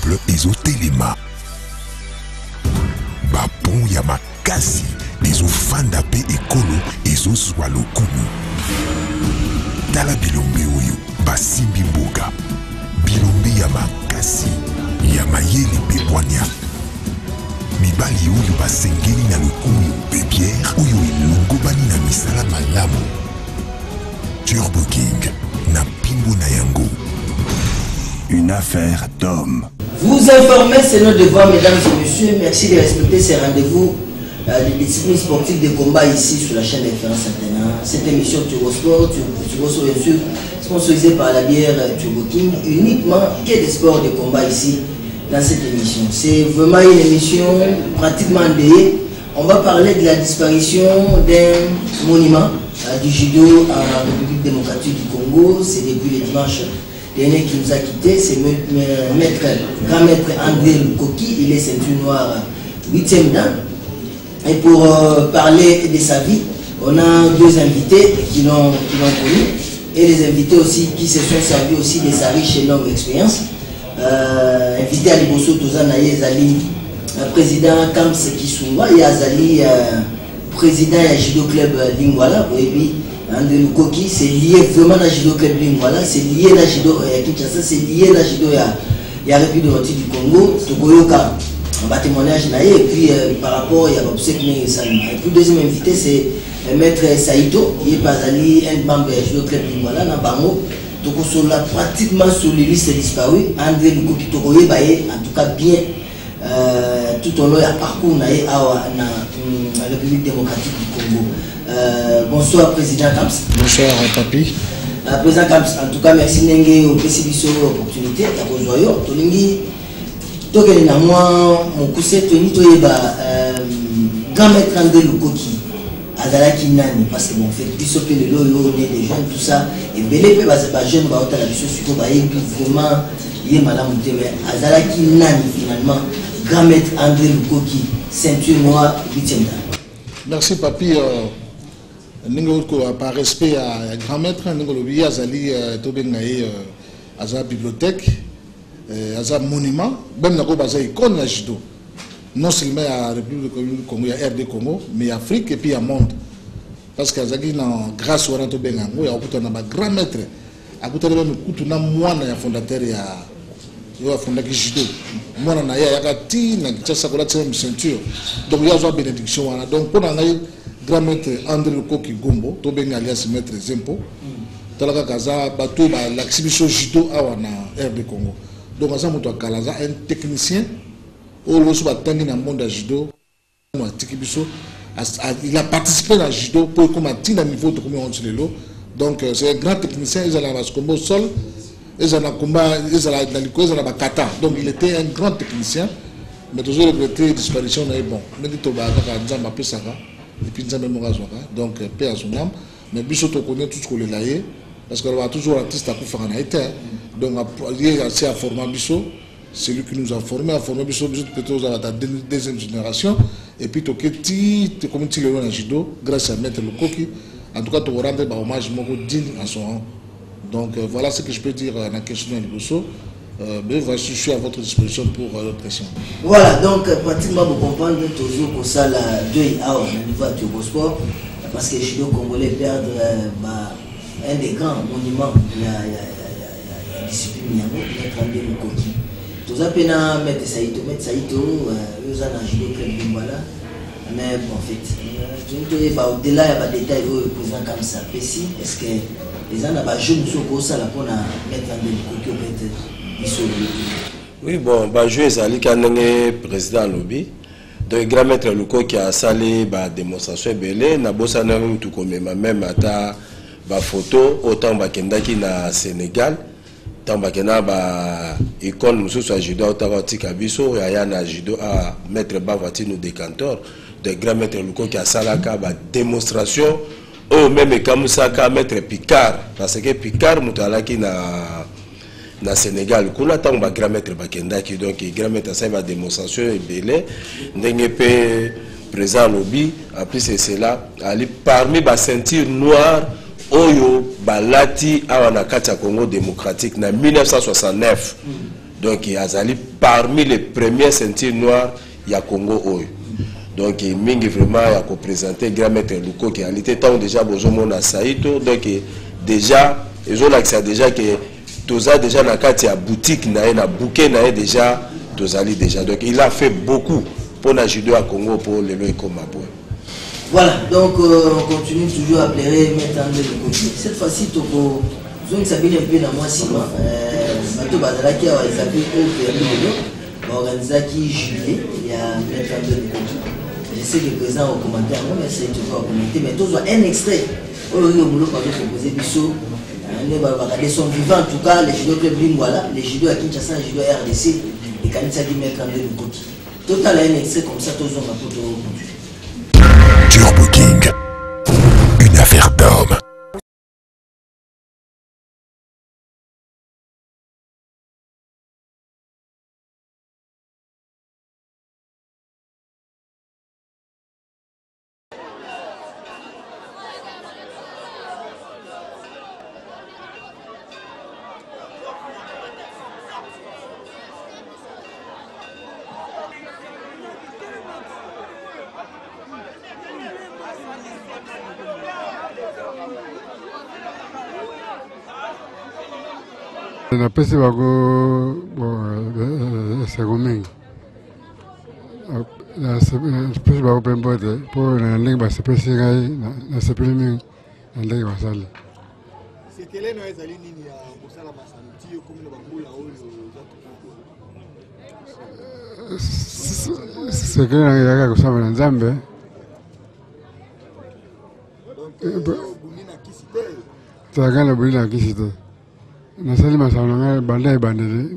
peuple ezotelema. Bapon ya makasi ezofanda pe ekolo ezozwa lokumu. Tala bilombe oyo basimbi mboka. Bilombe ya makasi ya mayele pe poignard. Mibali oyo basengeli na lokumu pe pierre oyo elongobani na misala malamu. Turbo King na pimbo na yango. Une affaire d'homme. Vous informer, c'est notre devoir, mesdames et messieurs. Merci de respecter ces rendez-vous des disciplines sportives de combat ici sur la chaîne Référence Antenne. Cette émission Turbo Sport, Turbo Sport bien sûr, sponsorisée par la bière Turbo King, uniquement que des sports de combat ici dans cette émission. C'est vraiment une émission pratiquement endeuillée. On va parler de la disparition d'un monument du judo en République démocratique du Congo. C'est depuis le dimanche dernier qui nous a quittés. C'est grand maître André Lukoki. Il est ceinture noire 8e dan. Et pour parler de sa vie, on a deux invités qui l'ont connu. Et les invités aussi qui se sont servis aussi de sa riche et longue expérience. Invité à Liboso Tozanaye Zali, président Kams Kisungwa, et Azali, président du Judo Club Lingwala. Et puis André Lukoki, c'est lié vraiment à Judo Club Lingwala, c'est lié à Judo Kinshasa, c'est lié à Judo ya République démocratique du Congo, Togoyoka, on va témoignage et puis par rapport il y a et puis deuxième invité c'est maître Saïto, il est pas allé un membre du Judo Club Lingwala, dans Bango. Donc on l'a pratiquement sur les listes disparues. André Lukoki Togoye Baye, en tout cas bien tout au long du parcours na la République démocratique du Congo. Bonsoir Président Kams. Bonsoir Papi. Président Kams, en tout cas merci Nenge au PCBISO opportunité à Bozoyo. Tolingi Togeli na moi mon cousin Tony Toyeba grand maître André Lukoki. Azalaki nani parce que bon fait biso pe le loyo né des jeunes tout ça et belé pe ba jeune ba otala biso suko ba yebi vraiment yé malamu te mais Azalaki nani finalement grand maître André Lukoki ceinture noire 8e dan. Merci Papi ningo ko par respect à grand maître ningo lobi azali to bengaye aza bibliothèque aza monument même na ko baza icône na judo. Non seulement à la République du Congo, il y a RD Congo, mais Afrique et puis il y a monde. Parce que grâce au Ranto Bengango, il y a un grand maître. Il y a un fondateur, il y a un fondateur judo. Il y a un ceinture. Donc il y a une bénédiction. Donc pour un grand maître André Lukoki Gombo, il y a un maître Zempo. Il y a l'exhibition judo à RD Congo. Donc il y a un technicien. Il a participé à judo pour comme un niveau de combien on le donc c'est un grand technicien. Ils ont un combat au sol, ils ont un combat, ils ont un kata. Donc il était un grand technicien, mais toujours regretté disparition. Bon, mais dit Toba Nzamba Pesaka et puis Nzamba Morazwaka. Donc paix à son âme. Mais Bissot connaît tout ce qu'on l'a eu parce qu'on va toujours artiste à faire en Haïti. Donc il y a assez à former Bissot. C'est lui qui nous a formés, plutôt à la deuxième génération. Et puis, tu comme tu le judo, grâce à Maître Lukoki. En tout cas, tu vas rendre hommage digne à son rang. Donc, voilà ce que je peux dire à la question de Liboso. Mais je suis à votre disposition pour l'autre question. Voilà, donc, pratiquement, vous comprenez toujours pour ça, la 2 à au niveau de Turbo Sport. Parce que les judo congolais perdent un des grands monuments de la discipline Maître André Lukoki. Tout ça, c'est Maître Saïto, ils ont un judo club Lingwala. Mais bon, en fait, au-delà, il y a des détails présents comme ça. Est-ce que les gens ont joué pour ça pour mettre André Lukoki au peut-être oui, bon, jouer Zali Kanenge, président lobby. Donc, grand maître Lukoki a salé la démonstration belé. Na bossa na tout comme même ata ba photo autant ba kendaki na Sénégal. Tambakena ba icône mususu a judo otawati kabiso ya na judo a maître Bavati nous décanteur de grand maître Lukoki a salaka ba démonstration au même kamusaka maître Picard parce que Picard mutalaki na Sénégal kuna tamba grand maître bakendaki donc grand maître ça va démonstration et belé ndenge pe présent lobby en plus c'est cela ali parmi ba ceinture noire Oyo Balati Awanakata Congo démocratique en 1969. Donc azali parmi les premières ceintures noires ya Congo oyo. Donc mingi vraiment ya ko présenter grand maître Luko qui en était temps déjà bozomo na Saito. Donc déjà ils ont l'accès déjà que toza déjà na kati ya boutique na bouquet na déjà tozali déjà. Donc il a fait beaucoup pour la judo à Congo pour le loy comme boy. Voilà, donc on continue toujours à plairer mettre en le côté. Cette fois-ci toko zone s'habille un peu dans moi si moi bateau bazalaki a s'habille au permis organiser qui juillet il y a mettre en le côté. Je sais que le président au commentaire mais c'est toujours à commenter mais tous un extrait au boulot par proposer biso les sont vivants en tout cas les judo club Lingwala les judo à Kinshasa les judo à RDC et Kanisa qui mettre en le côté. Total un extrait comme ça tous on va pour continuer. Turbo King, une affaire d'homme. Na pesi bako segomingi na pesi bako pembote po na ndenge basepesi ngai nasepeli mingi na ndenge basali sekeleno ezali nini ya kosala basanti okomina bakula oyo sekele nange yaka kosamba na nzambe takana buli na kisi te nasali masano ngai banda ebandeli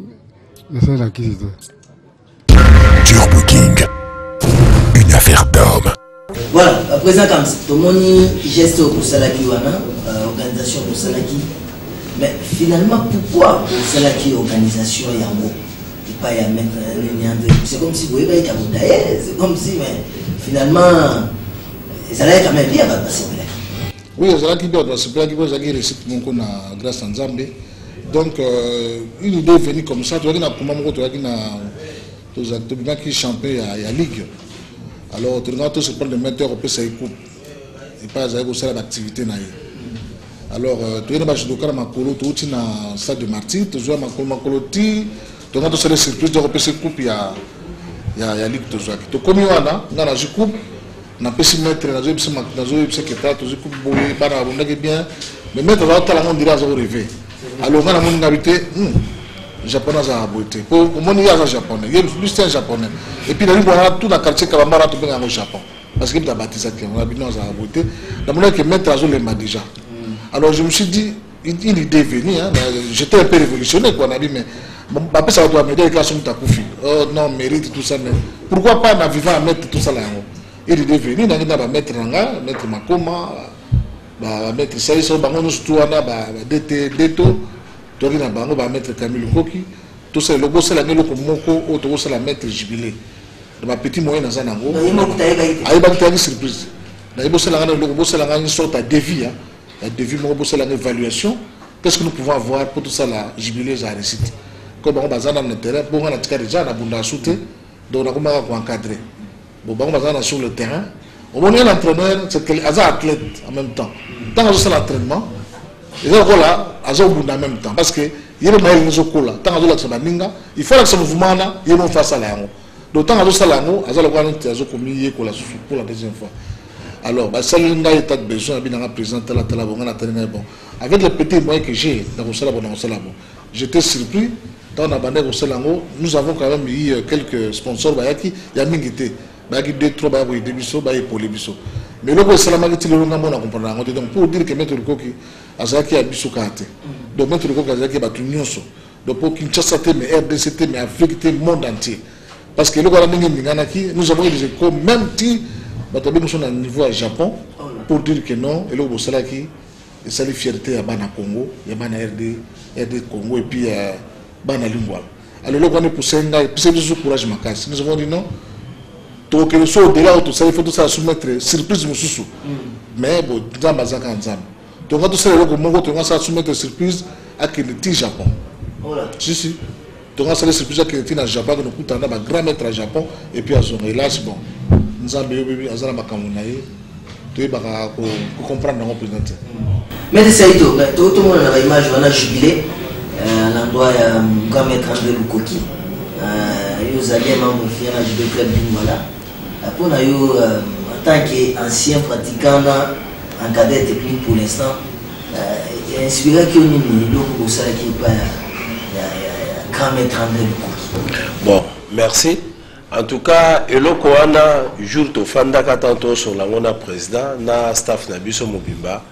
nasali na kisi te. Turbo King, une affaire d'homme. Voilà, à présent comme ça, tout le monde geste au Salaki wana, organisation au Salaki. Mais finalement, pourquoi au Salaki organisation Yango et pas y a même c'est comme si vous voyez c'est comme si mais finalement ça allait quand même bien passer. Oui, ça allait bien passer. Puis vous avez réussi mon coup na grâce à Nzambe. Donc une idée est venue comme ça. Tu vois qu'il y a comment mon tu vois qu'il y a tous acteurs qui champion à ligue. Alors, tu regardes tout ce plan de mettre au PC coupe et pas à ça l'activité naïe. Alors, tu es dans le cas de Makolo, tu es dans le stade de Marty, tu joues à Makolo, tu regardes tout ce surprise de PC coupe, il y a ligue de jouer. Tu connais là, dans la coupe, na PC mettre na zoe na zoe PC que tu as coupe boye para on est bien, mais mettre là tu as la monde direct au rêver. Alors, on a mon habité. Japonais à beauté. Pour mon y a japonais, il y a plus un japonais. Et puis dans tout le quartier Kabambara tout bien au Japon. Parce qu'il y a bâtisseur qui on a bien à beauté. La monnaie que mettre à jour les déjà. Alors je me suis dit, il est devenu, j'étais un peu révolutionnaire quoi, on a dit mais après ça doit m'aider avec la somme Takoufi. Oh non, mérite tout ça mais pourquoi pas en vivant à mettre tout ça là. Il est devenu, on a mettre Ranga, mettre Makoma, mettre ça, ils sont bango surtout on a Deto. Tu as bango ba mettre Camille Koki tout ça le boss la ngelo ko moko o to boss la mettre jubilé de ma petit moyen dans un ango ay ba tani surprise na boss la ngana le boss la ngana une sorte de devis la devis mo boss la évaluation qu'est-ce que nous pouvons avoir pour tout ça la jubilé za réussite comme on bazana na terrain bon on a tika déjà na bunda souté donc on a comment encadrer bon on bazana sur le terrain on est l'entraîneur c'est que les athlètes en même temps dans l'entraînement et donc là, en même temps, parce que il y a des gens qui sont tant il faut que ce mouvement là, il y a face à la donc tant que ça là, pour la deuxième fois. Alors, ça il y a pas besoin de présenter la télé bon. Avec les petits moyens que j'ai dans j'étais surpris dans la bande nous avons quand même eu quelques sponsors il y a mingité, deux trois pour les biso. Mais le gros salam donc pour dire que mettre le coquille azaki a bisukate donc mettre le coquille azaki ba tunyoso donc pour Kinshasa mais RDC mais Afrique le monde entier parce que le gars nous avons des échos même si nous sommes à niveau à Japon pour dire que non et le gros salaki et ça les fierté à bana Congo il y a bana RD Congo et puis bana Lingwala alors le gars ne pousse nga et puis c'est du courage makasi nous avons dit non donc le saut de là tout ça il faut tout ça soumettre surprise mususu mais bon nzamba zaka nzamba donc tout ça le ko mongo to ngasa soumettre surprise à que le Japon voilà si Donc, ça c'est plusieurs qui étaient au Japon, nous coûtons un grand maître au Japon, et puis à son hélas, bon, nous avons bébé, nous avons Makamunaï, tu es pour comprendre dans mon présenté. Mais c'est tout le monde a l'image, on a jubilé à l'endroit de grand maître André Lukoki. Ils allaient membre fier à jubilé club Bingwala. Après, on a eu, en tant qu'ancien pratiquant en cadet technique pour l'instant, inspiré qu'il y ait une idée pour ça qui est pas grand maître André Lukoki. Bon, merci. En tout cas, eloko wana jour to fanda katanto sur la ngona président na staff na biso mobimba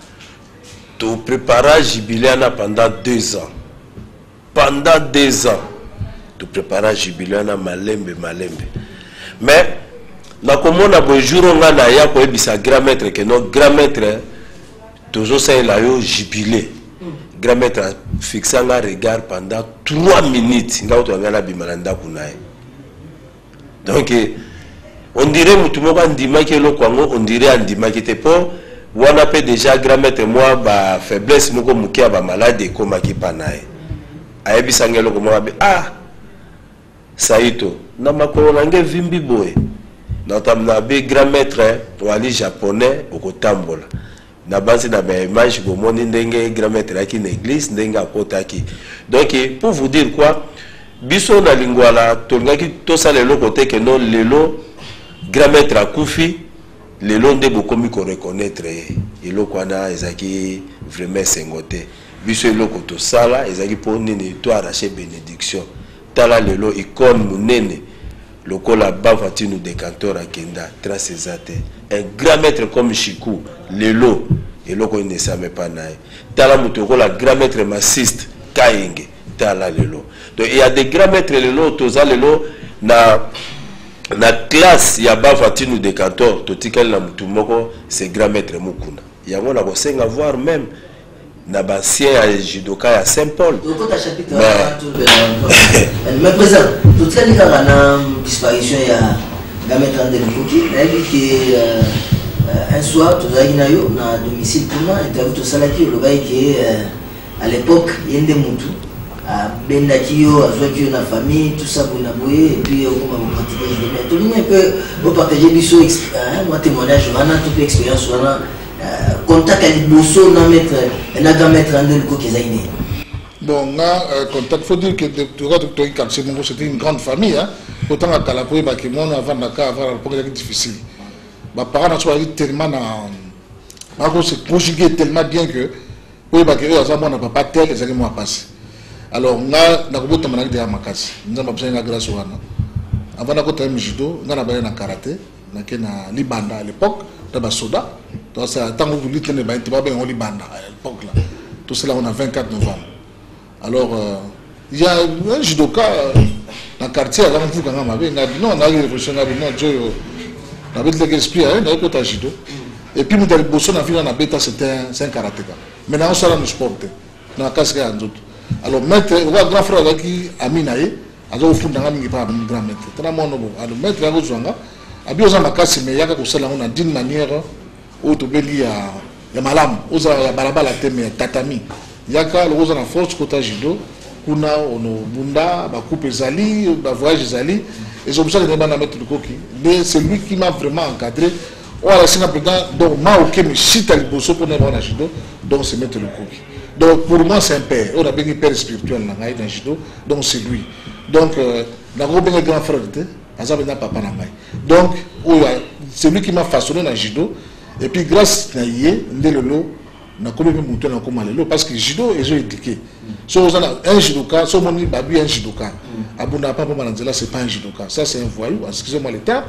to préparer jubilé pendant 2 ans. Pendant 2 ans, tu prépares jubilé na malembe. Mais na komona bo jour nga na ya ko ebisa grand maître que non grand maître toujours ça la yo jubilé. Grand maître fixa nga regard pendant 3 minutes nga to nga na bimalanda kunaye. Donc, on dirait que tout le monde dit que on dirait que tu peux wana pe déjà grand maître moi ba faiblesse moko mukia ba malade koma ki panaye. Ayebi sangelo ko moi ah saito na makolo nange vimbi boy. Na tamna be grand maître wali japonais okotambola. Na base na ba image ko moni ndenge grand maître aki na église ndenge akotaki. Donc pour vous dire quoi biso na lingwala tolingaki tosala eloko te ke non lelo grand maître akufi lelo nde bokomi ko reconnaître eloko wana ezaki vraiment sengote biso eloko tosala ezaki po nini to arracher bénédiction tala lelo icône munene lokola bavatinu de cantor akenda trace ezate un grand maître comme Chikou lelo eloko ne same pas nae tala mutokola grand maître massiste Kainge tala lelo. Donc il y a des grands maîtres lelo toza lelo na classe ya bavatinu de cantor totikali na mutu moko c'est grand maître mukuna. Yango na kosenga voir même na basien ya judoka ya Saint-Paul. Mais présent, tout ça il y a une disparition ya grand maître André Lukoki, un soir toza inayo na domicile pour moi interview to salaki le gars qui à l'époque yende mutu Bendakio, Azwakio, la famille, tout ça pour Naboué, et puis comment vous pratiquez le tout le monde peut partager du saut, moi témoignage, on a toute l'expérience, on a contact avec Bosso, on a mettre André Lukoki Zaïné. Bon, on a contact, il faut dire que c'était une grande famille, autant à Calapoué, Bakimon, avant Dakar, avant la première difficile. Mes parents ont tellement, se conjugué tellement bien que, oui, Bakimon, on n'a pas tel, les années passé. Alors, on a un manag de Amakasi. Nous avons besoin de la grâce. Avant d'avoir un judo, on a besoin de karaté. On a Libanda à l'époque, dans Soda. Donc, c'est tant que vous dites que vous avez un Libanda à l'époque. Tout cela, on a 24 novembre. Alors, il y a un judoka dans le quartier, il y a un judoka qui a dit non, on a eu révolution, on a eu l'esprit, on a eu le judo. Et puis, nous avons bossé dans la ville, on a dit que c'est un karatéka. Maintenant, on sera dans sport. Dans la casque, il y a un autre. Alors, maître, le grand frère qui a mis naïe, a fait un grand maître. Très bon, alors maître, il a dit a bien osé ma casse, mais il y a quelque chose là, on a d'une manière où tu peux lire les malam, aux a balabala thème tatami. Il y a qu'à le la force côté judo, kuna ono bunda, ba coupe zali, ba voyage zali, et c'est pour ça que je vais mettre le coquille. Mais c'est lui qui m'a vraiment encadré. On a laissé un peu donc ma ok, mais si tu as le bosso pour ne pas judo, donc c'est mettre le coquille. Donc pour moi c'est un père, on a bien un père spirituel dans le judo, donc c'est lui. Donc dans le grand frère, papa donc c'est lui qui m'a façonné dans le judo, et puis grâce à lui, on a comme monté dans le parce que le judo est éduqué. Si on a un judoka, si on a un judoka, Abuna Papa Manandela c'est pas un judoka, ça c'est un voyou, excusez-moi le terme,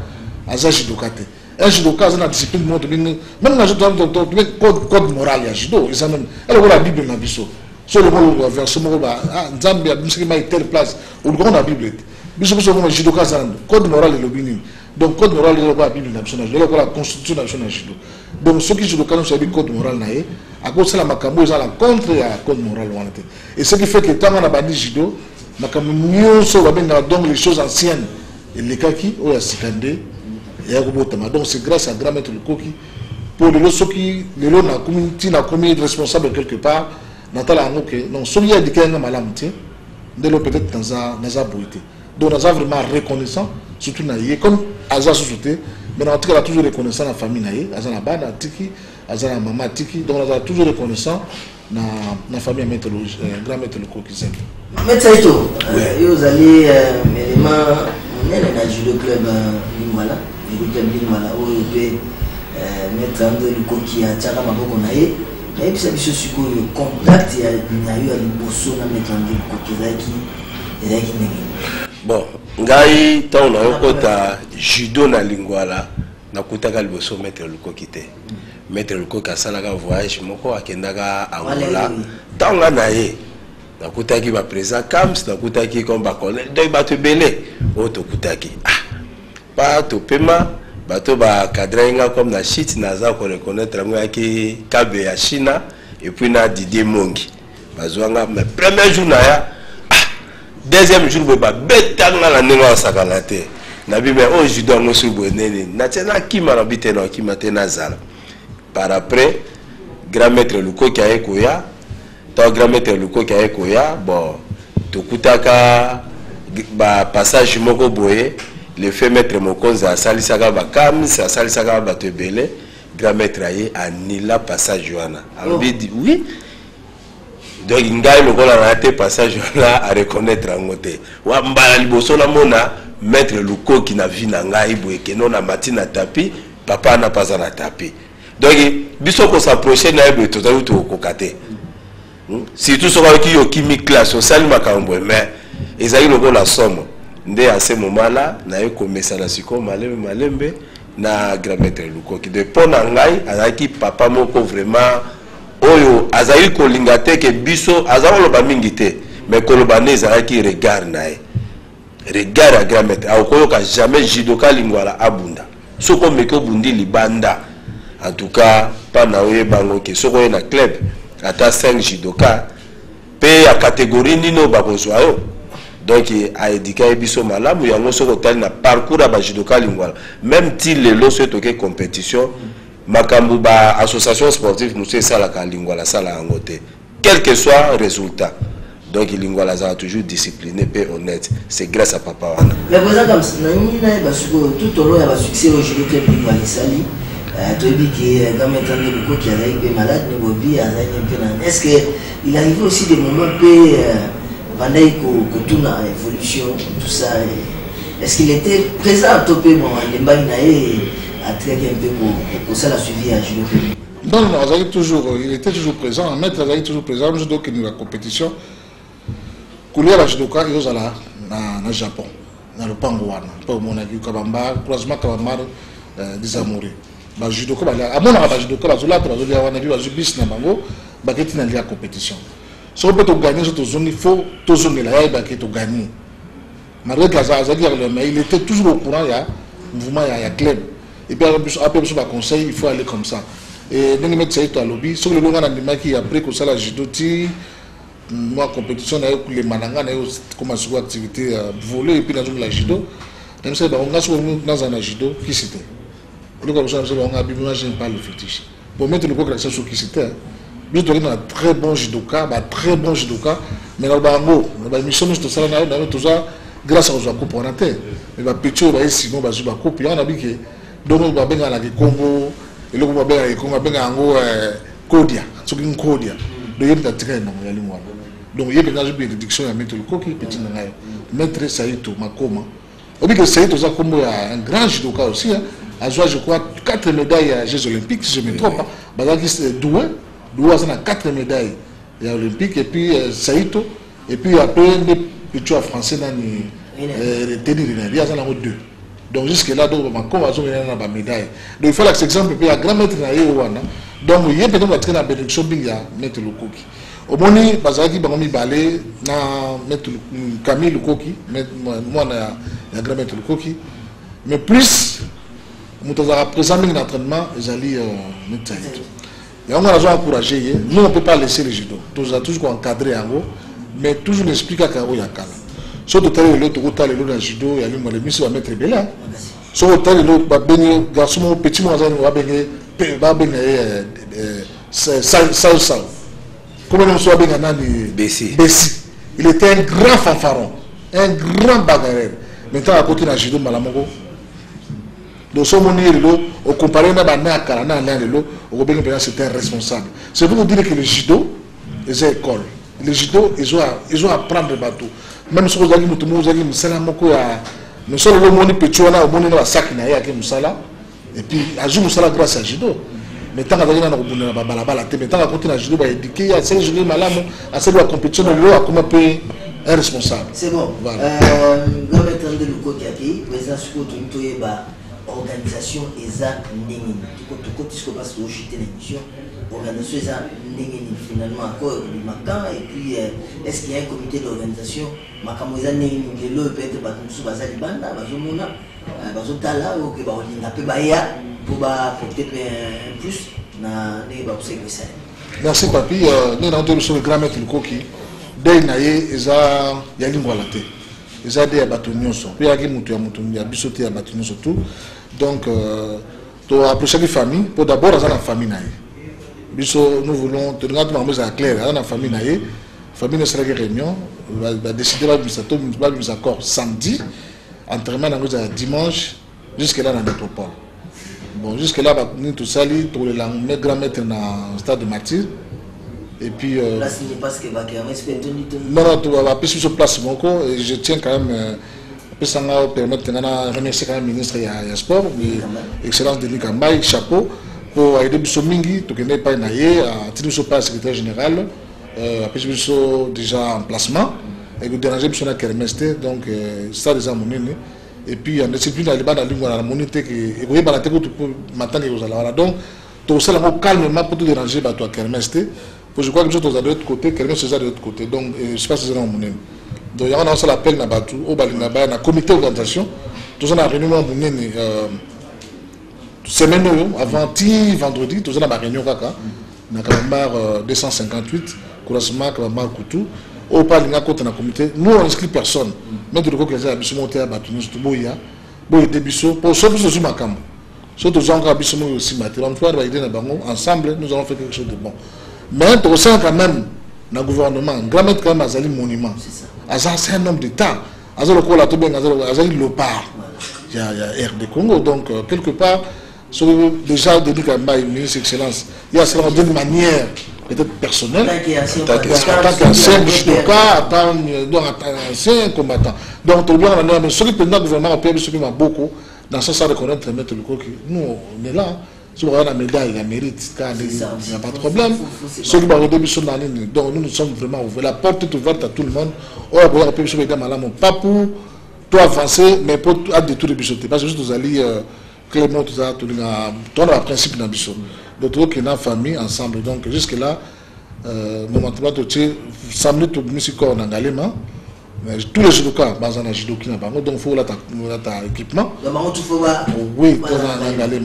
un judoka. Un judoka, c'est une discipline même dans le code moral, il y a judo, ils ont même, elle a la Bible dans la Bible. Sur le mot versement, Zambia, il y a telle place, où le grand la Bible est. Biso le judoka, code moral est le bini. Donc, code moral est la Bible nationale, il y a la constitution nationale judo. Donc, ceux qui judoka, nous savons code moral, à cause de la Makambo, ils ont la contre le code moral. Et ce qui fait que tant qu'on a banni judo, Makambo, donc les choses anciennes, et les kaki, ou la sikandé, donc c'est grâce à grand maître Lukoki pour les gens qui na commis responsable quelque part natala ngoke non so ya dikanga malamu ti peut-être dans un bruité. Donc on a vraiment reconnaissant, surtout naïe, comme Aza société, mais en tout cas on a toujours reconnaissant la famille naïe, Aza na bana tiki, Aza na maman tiki, donc on a toujours reconnaissant na famille grand maître le coquisem. Maître Saito, vous allez élément on est dans le judo club Lingwala, judo club Lingwala où vous pouvez mettre André le coquille à Tchara Maboko naïe. Et puis ça veut dire que le contact il y a eu à l'imposso na mettre André le coquille qui bon, ngai tant na yokota judo na Lingwala na kutaka liboso mettre le coquille. Mettre le coquille à salaka voyage moko akendaka Angola. Tant na ye na kutaki ba présent Kams na kutaki comme ba connaître donc ba te belé o to kutaki pas to pema bato ba cadrenga comme na shit naza ko reconnaître ngo ki kabe ya China et puis na Didier Mongi bazwanga mais premier jour na ya deuxième jour ba betanga la ninga sakalate na bi mais o judo ngo su bonene na tena kima na bitena kima tena zala par après grand maître Luko qui a ekoya tant grand maître Luko qui a ekoya bon to kutaka ba passage moko boye le fait mettre Mokonza à Salisaka Bakam, c'est à Salisaka Batebele, grand maître Aye, annula passage Joana. Alors il dit oui. Donc il y a le passage là à reconnaître en côté. Wambala liboso na mona mettre Luko qui n'a vu nanga iboye que non na matina tapi, papa n'a pas à tapi. Donc biso ko s'approcher na iboye totalement to kokate. Si tout ce qui yo kimi classe au salima kambo mais ezali loko la somme. Ndé à ce moment-là, na eu commencé la siko malembe na grand maître Luko qui depuis na ngai azaki papa moko vraiment oyo azali ko lingate ke biso azalo ba mingite mais ko lobanese azaki regard nae regard à grand maître akoyo ka jamais judoka Lingwala abunda soko meko bundi libanda en tout cas pas na oye bango ke soko na club ata 5 judoka pe à catégorie nino bakozwa yo. Donc a éduqué biso malamu yango soko tali na parcours à judoka Lingwala même si les lots sont ok compétition makambu ba association sportive monsieur sala ka Lingwala sala angote quel que soit le résultat. Donc Lingwala a toujours discipliné et honnête, c'est grâce à papa wana. Mais pour ça comme ça tout au long il y a succès au judo club Lingwala sali tu dis que quand maintenant le coach qui a été malade ne bobi a été est-ce que il arrive aussi des moments peu pendant que tout a évolution, tout ça, est-ce qu'il était présent à topé mon Ndembaïnae à traiter un peu pour ça la suivi à judo? Non, il était toujours présent. Un maître était toujours présent. Nous avons dans la compétition. Couler à judoka, il y a au Japon, dans le Pangouana, pour mon avis, Kabamba, croisement Kabamba, des amoureux. Bah judoka, à mon avis, judoka, la Zola, la Zola, on a vu la Zubis Nabango, Baketi dans la compétition. Si on peut gagner cette zone, il faut tout zoner là, il faut gagner. Malgré que il était toujours au courant, il y a un mouvement, il y a un club. Et puis après, il conseil, il faut aller comme ça. Et donc, mettre ça à lobby. Sur le long, on a des qui après que ça, la judo, moi, compétition, les mananga, comme une activité volée, et puis dans la judo. Donc, c'est dans un judo, qui c'était. Le cas où on a bien, j'aime pas le fétiche. Pour mettre le coq sur qui c'était. Nous avons un très bon judoka, mais dans la mission, nous avons toujours grâce à la coupe en terre. Mais la petite, sinon, la coupe, il y a un habit qui donc on va bien à la Congo, et l'on va bien à la Congo, Kodia, ce qui est Kodia. Donc il y a des trains dans la lingua. Donc il y a des réductions à mettre le coquille petit dans la maître Saito, Makoma. On dit que Saito, ça comme un grand judoka aussi, a joué, je crois, 4 médailles à Jeux Olympiques, si je ne me trompe pas. Bazaki c'est doué. Nous avons 4 médailles olympiques et puis Saito et puis après les tueurs français dans les tennis il y a 2. Donc jusque là donc on va jouer une médaille. Donc il faut que cet exemple puis à grand maître na Wana. Donc il y a peut-être la bénédiction bien mettre le coquille. Au moni bazaki bangomi balé na mettre Camille le coquille moi na grand maître le coquille. Mais plus nous avons présenté l'entraînement ils allaient mettre Saito. Et on a encouragé, nous on ne peut pas laisser les judo. Nous avons toujours encadré en haut, mais toujours expliquer à Karo Yakala. Soit tout à l'heure, l'autre côté, le judo, il y a le monsieur va mettre bien là. Soit tout à l'heure, l'autre garçon, petit moisin, va bien salsa. Comment on soit bien Bessi. il était un grand fanfaron, un grand bagarreur. Maintenant, à côté de la judo, Malamongo, donc, si on compare à Karana, c'était un responsable. C'est pour vous dire que le judo, les écoles, les judo, ils ont à apprendre le bateau. Même si vous avez dit que vous avez dit que nous sommes le monde petit, on a au monde sac et puis à jour nous grâce à judo. Mais tant que vous avez mais tant que vous avez judo, il y a 5 judo malamu, à cette compétition, comment payer un responsable. C'est bon. Voilà. Organisation ESA Nengeni. Tu peux passer au chité l'émission. Organisation ESA Nengeni finalement encore du matin. Et puis est-ce qu'il y a un comité d'organisation Makamoisa Nengeni le peut-être pas comme sous Bazali Banda, Bazomona, Bazotala ou que Baolinga Pebaya pour peut-être plus na ne Baousek ça. Merci papi. Nous avons sur le grand maître le coquille. Dès naïe ESA Yalingwalate. ESA de Abatonioso. Puis il y a qui mutu ya bisoté Abatonioso tout. Donc, tu as approché les familles, pour d'abord, dans la famille. Nous voulons, tu regardes ma mère claire, dans la famille, la famille ne sera que réunion, va décider de nous accord samedi, entraînement dimanche, jusque-là dans la métropole. Bon, jusque-là, nous tous salis, tous les grand-maîtres dans le stade de Martyr. Et puis. Là, ce n'est pas ce que va faire, non, non, tu vas appuyer sur place, et je tiens quand même. Ça va permettre de remercier le ministre du Sport, l'excellence de Nikambaï, chapeau, pour aider Bissomingi, tout n'est pas naïe, à titre de secrétaire général, après déjà en placement, et nous déranger sur la Kermeste, donc ça déjà mon aîné. Et puis en discipline, il y a des langues à la monnaie qui est dans la tête pour m'attendre aux alara. Donc, tout ça calmement pour tout déranger à toi Kermeste. Je crois que nous sommes de l'autre côté, Kermeste est de l'autre côté. Donc, je ne sais pas si c'est dans mon aîné. Donc, il y a un appel à Batou, au Balinaba, un comité d'organisation. Tout ça, on a réunion semaine avant vendredi, tout ça, on a réunion kaka. On a Kabambar 258, Kourasma, Kabambar Koutou. Au Balinga, quand on a comité, nous, on n'inscrit personne. Mais tout le coup, il y a des montés à Batou, nous sommes boya, boya des bisous, pour ceux qui sont ma cam. Surtout, nous avons bisous aussi, ensemble, nous allons faire quelque chose de bon. Mais, tout ça, quand même, dans le gouvernement, grand maître, quand même, Azali monument. C'est un homme d'État. Azali Lopar. Il y a RD Congo. Donc, quelque part, déjà, Denis Kamba, ministre d'Excellence, il y a cela d'une manière peut-être personnelle. En tant qu'ancien judoka, en tant qu'ancien combattant. Donc, ce qui peut le gouvernement a beaucoup, dans ce sens, reconnaître le maître de l'État. Nous, on est là. Si on a la médaille, il mérite, il n'y a pas de problème. Ceux qui ont donc nous sommes vraiment ouverts. La porte est ouverte à tout le monde. On va pouvoir appeler pas pour tout avancer, mais pour détruire les bichotés. Parce que vous allez clairement tout ça, tout le principe d'un bichot. D'autres qui ont une famille ensemble. Donc jusque-là, momentanément, samedi, tout le monde est en Galema. Tous les judokas, dans judoki donc il faut ta équipement. Oui,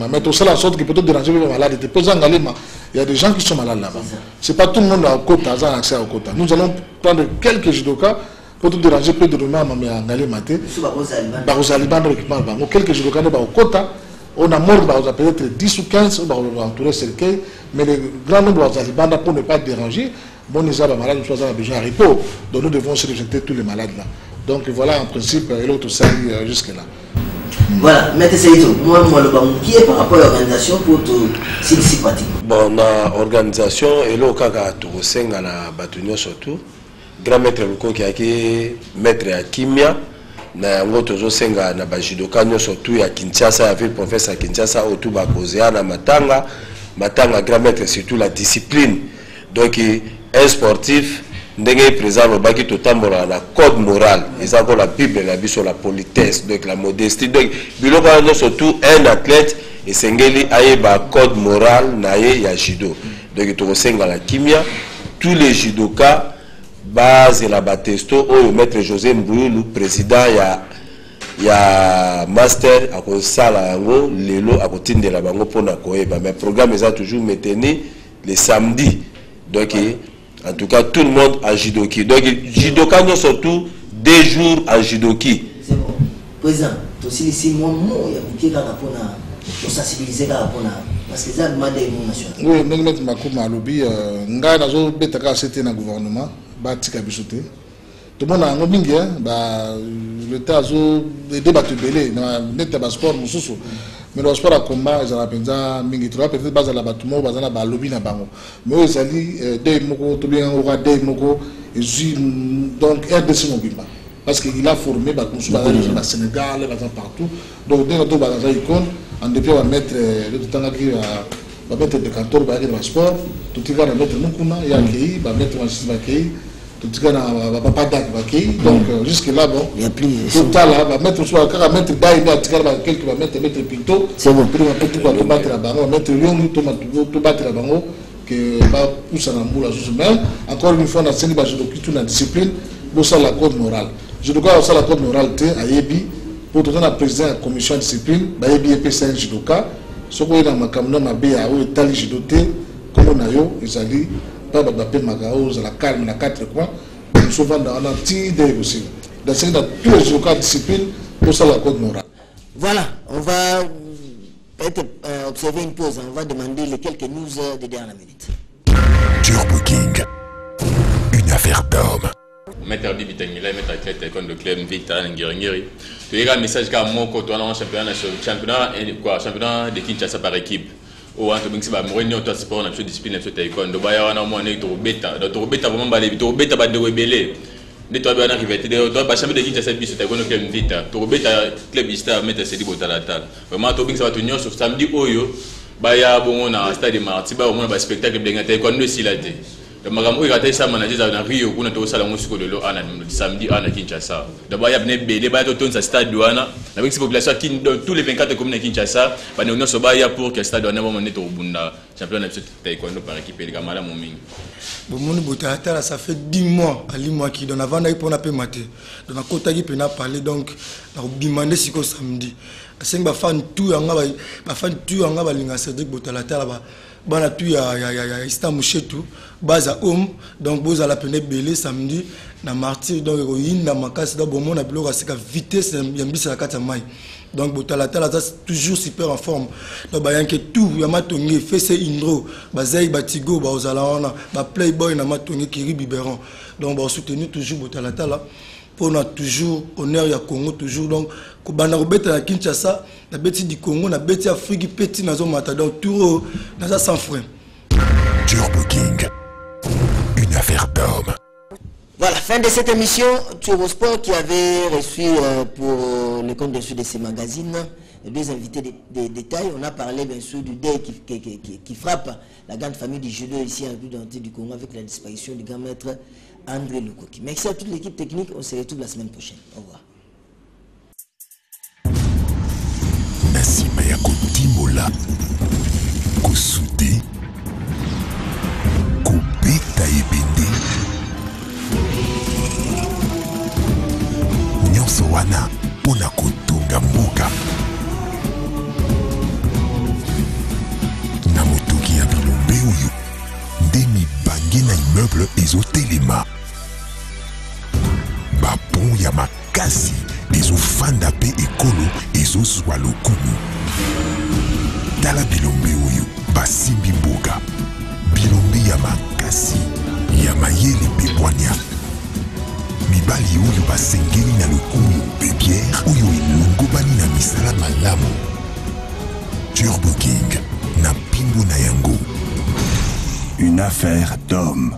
mais tout ça la sorte qui peut te déranger les malades. Il y a des gens qui sont malades là-bas. C'est pas tout le monde a quota, a accès au quota. Nous allons prendre quelques judokas pour te déranger plus de demain à Galema. Quelques judokas au quota. On a mort peut-être 10 ou 15 on va entourer cercueil, mais le grand nombre de pour ne pas déranger. Bon, nous avons malade, nous avons besoin de repos. Donc nous devons se rejeter tous les malades là. Donc voilà, en principe, l'autre salut jusque-là. Voilà, Maître Seydou, moi, qui est par rapport à l'organisation pour tout si pratique. Bon, na organisation, et là, quand on a la bâtonnière surtout, grand maître Luko qui a été maître à Kimia, na ngoto zo senga na bajidoka surtout ya Kinshasa avec professeur Kinshasa autour ba Kozea na Matanga grand maître surtout la discipline. Donc un sportif ndenge présent le baki totambola la code moral et encore la bible la biso la politesse donc la modestie donc biloko surtout un athlète et sengeli ayeba code moral na ye ya judo donc to senga la kimia tous les judokas base la batesto au maître José Mboulou président ya master à sala yango lelo akotindela bango pona koyeba mais programme est toujours maintenu les samedis donc en tout cas tout le monde a judoki donc judoka non surtout 2 jours à judoki c'est bon président aussi ici moi il y a beaucoup de rapona pour sensibiliser rapona parce que ça demande une nation oui nous mettre makuma lobby ngai nazo betaka c'était na gouvernement batika bisoté tout le monde a un mingi, le temps de débat belé, net de sport, mais le sport à combat, ils ont appelé ça mingi, tu vois, peut-être bas à la bâtiment, bas à la lobby na bango. Mais ils allaient des moko, tout bien aura des moko, et donc RDC Mobimba. Parce qu'il a formé le Sénégal, partout. Donc, dès que tu as une icône, en dépit, on va mettre le temps va mettre des cantors, va mettre le sport, tout le monde va mettre Mukuna, il y a Kei, va mettre le Kei, tout le monde va pas d'accord Kei. Donc, jusque-là, bon, il y a plus. Tout ça là, va mettre soit va mettre Daï, quelqu'un va mettre Pinto, c'est bon. Puis on va battre la bango, va mettre Lyon, tout battre la bango, que va pousser la boule à sous mais encore une fois, on a séni, je dois quitter la discipline, pour ça la code morale. Je dois aussi la code morale à Yebi pour tout le président de la commission de discipline, Yebi et PCN Jidoka, ce qu'on est dans ma caméra, ma BA ou Tali Jidoté, comme on a eu, ils allaient pas d'appeler Magao, la calme, la 4 coins, souvent dans un petit aussi. Dans tous les Jidoka de discipline, pour ça la code morale. Voilà, on va peut-être observer une pause, on va demander les quelques news de dernière minute. Turbo King, une affaire d'homme. Maître Bibitangila, maître athlète école de club Vita Ngiri. Tu as un message comme moi quand on a un championnat de Kinshasa par équipe. Ou un truc qui va mourir dans sport, dans discipline, dans taekwondo. Donc, il y a un moment où bêta, dans bêta vraiment balé, dans bêta va de rebelle. Nettoie bien arrivé. Tu dois pas championnat de Kinshasa bis taekwondo club Vita. Tu bêta club Vita mettre ses dibos à la table. Vraiment, tu vas tenir sur samedi Oyo. Baya bon on a stade de Marti, ba au moins ba spectacle de taekwondo si la té. Le Magamou il a été ça manager dans Rio pour notre salon musco de l'eau samedi à Kinshasa. D'abord il y a venu belé ba to ton sa stade douana avec ces populations qui dans tous les 24 communes de Kinshasa ba nous so ba ya pour que stade douana moment neto bunda championnat de taekwondo par équipe les gamala mon mingi. Bon mon botata ça fait 10 mois à 10 mois qui donne avant d'aller pour na pe maté. Dans la côte qui peut na parler donc na bimandé siko samedi. C'est ba fan tout anga ba fan tout anga ba linga Cédric Botalata là-bas. Bana tu ya Istanbul chetou baza homme donc boza la peine belé samedi na martyr donc héroïne na makasi da bon na biloko sika vitesse ya mbisa la kata mai donc Botalata là toujours super en forme donc ba yanke tout ya matongi fese indro bazai batigo ba ozala wana ba playboy na matongi kiri biberon donc ba soutenir toujours Botalata là pour na toujours honneur ya Congo toujours donc ko bana ko beta na Kinshasa na beti du Congo na beti Afrique petit na zo mata donc tout na ça sans frein. Turbo King, une affaire d'homme. Voilà, fin de cette émission Turbo Sport qui avait reçu pour le compte de ces magazines deux invités de détail. On a parlé bien sûr du deuil qui frappe la grande famille du judo ici en République du Congo avec la disparition du grand maître André Lukoki. Merci à toute l'équipe technique, on se retrouve la semaine prochaine. Au revoir. Nasima ya kotimola kosude kobeta ebende nyonso wana mpona kotonga mboka na motoki ya bilombe oyo nde mibange na immeuble ezotelema bapon ya makasi ezofanda mpe ekolo ezozwa lokumu tala bilombe oyo basimbi mboka bilombe ya makasi ya mayele mpe bwania mibali oyo basengeli na lokumu mpe pierre oyo elongobani na misala malamu Turbo King na mpimbo na yango une affaire d'homme.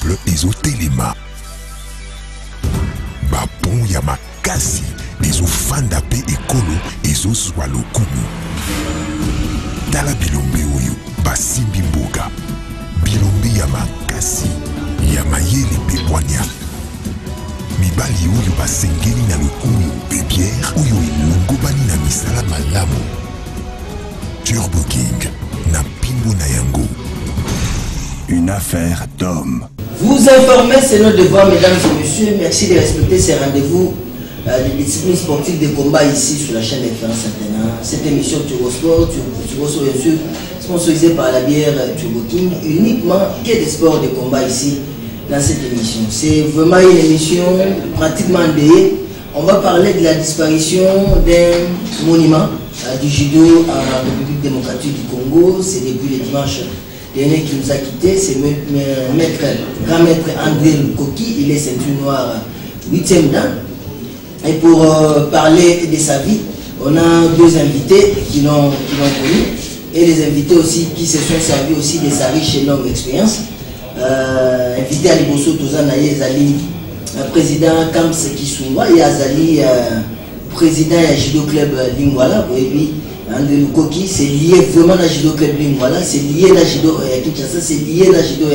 souffle ezotelema bapon ya makasi ezofanda mpe ekolo ezozwa lokumu tala bilombe oyo basimbi mboka bilombe ya makasi ya mayele mpe bwanya mibali oyo basengeli na lokumu bebiere oyo elongobani na misala malamu Turbo King na pimbo na yango. Une affaire d'homme. Vous informer, c'est notre devoir, mesdames et messieurs. Merci de respecter ces rendez-vous des disciplines sportives de combat ici sur la chaîne d'Expérience Antena. Cette émission Turbo Sport, Turbo Sport, bien sûr, sponsorisée par la bière Turbo King, uniquement que des sports de combat ici dans cette émission. C'est vraiment une émission pratiquement endeuillée. On va parler de la disparition d'un monument du judo en République démocratique du Congo. C'est depuis le dimanche dernier qui nous a quittés. C'est grand maître André Lukoki. Il est ceinture noire 8e dan. Et pour parler de sa vie, on a deux invités qui l'ont connu. Et les invités aussi qui se sont servis aussi de sa riche et longue expérience. Invité à Liboso Tozanaye Zali, président Kams Kisungwa et Azali, président du Judo Club Lingwala. Et puis, André Lukoki, c'est lié vraiment à Judo Club Lingwala, c'est lié à Judo Kinshasa, c'est lié à Judo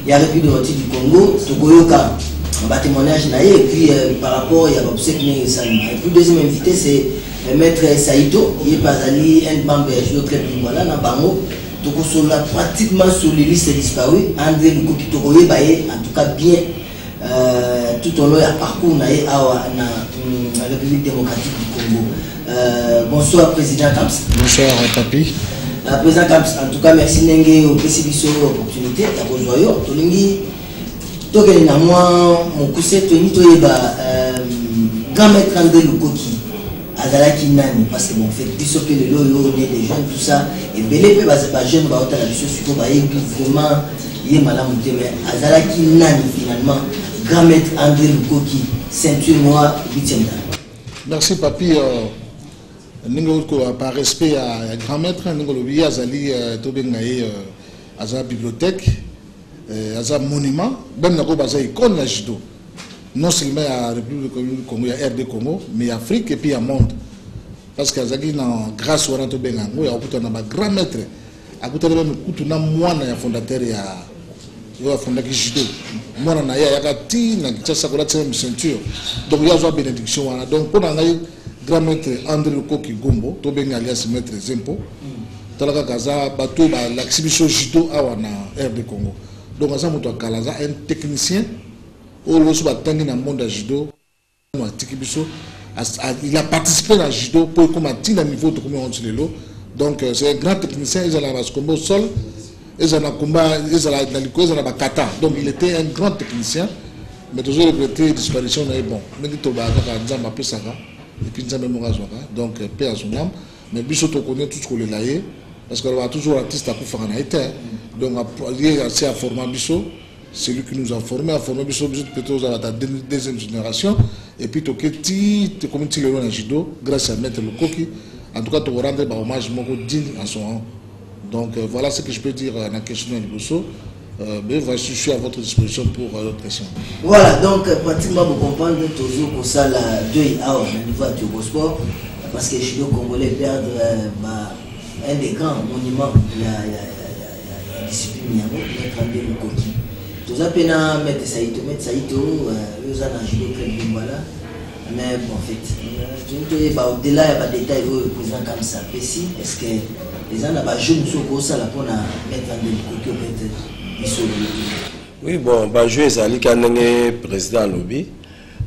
ya République démocratique du Congo, Togoyoka, un témoignage naïe, et puis par rapport à Babsek Salima. Et puis, deuxième invité, c'est Maître Saïto, il est pas allé un membre du Judo Club Lingwala, dans Bango. Donc on a pratiquement sur les listes disparues. André Lukoki Togoye Baye, en tout cas bien tout au long du parcours dans la République démocratique du Congo. Bonsoir Président Kams. Bonsoir Papi. Président Kams, en tout cas merci Nenge au PCBSO opportunité à Rojoyo. Tolingi Togeli na moi mon cousin Tony Toyeba grand maître André Lukoki. Azalaki nani parce que bon fait biso que le loyo des jeunes tout ça et belé pe ba jeune ba ota la biso suko ba yebi vraiment yé malamu te mais Azalaki nani finalement grand maître André Lukoki ceinture noire 8e dan. Merci Papi. Ningo ko par respect à grand maître ningo lobi azali to bengaye aza bibliothèque aza monument même na ko baza icône na judo. Non seulement à la République du Congo, il y a RD Congo, mais il y a Afrique et puis il y a monde. Parce que grâce au Ranto Bengango, il y a un grand maître. Il y a un fondateur, il y a un fondateur judo. Il y a un ceinture. Donc il y a une bénédiction. Donc pour un grand maître André Lukoki Gombo, il y a alias maître Zempo. Il y a l'exhibition judo à RD Congo. Donc il y a un technicien. Dans monde judo, il a participé à judo pour comme à niveau de comment on donc c'est un grand technicien, il a la sol, il a combat, il a la kata. Donc il était un grand technicien, mais toujours regretté la disparition est bon. Mais il et puis donc paix à son âme. Mais Bissot connaît tout ce qu'on l'a parce qu'on a toujours artiste à faire en été. Donc il est assez à former Bissot. C'est lui qui nous a formés, plutôt à la deuxième génération. Et puis, tu comme tu le en judo, grâce à Maître Lukoki. En tout cas, tu vas rendre hommage digne à son rang. Donc, voilà ce que je peux dire à la question de Lusso. Mais je suis à votre disposition pour l'autre question. Voilà, donc, pratiquement, vous comprenez toujours pour ça, la 2 au niveau du Turbo Sport. Parce que le judo congolais perd un des grands monuments de la discipline, Maître André Lukoki. Tout ça, Maître Saïto, ils ont un judo club Lingwala. Mais bon, en fait, au-delà, il y a des détails où le président comme ça. Est-ce que les gens n'ont pas joué pour ça pour mettre en découverte peut-être oui, bon, bah, jouer Zali Kanenge, président lobby.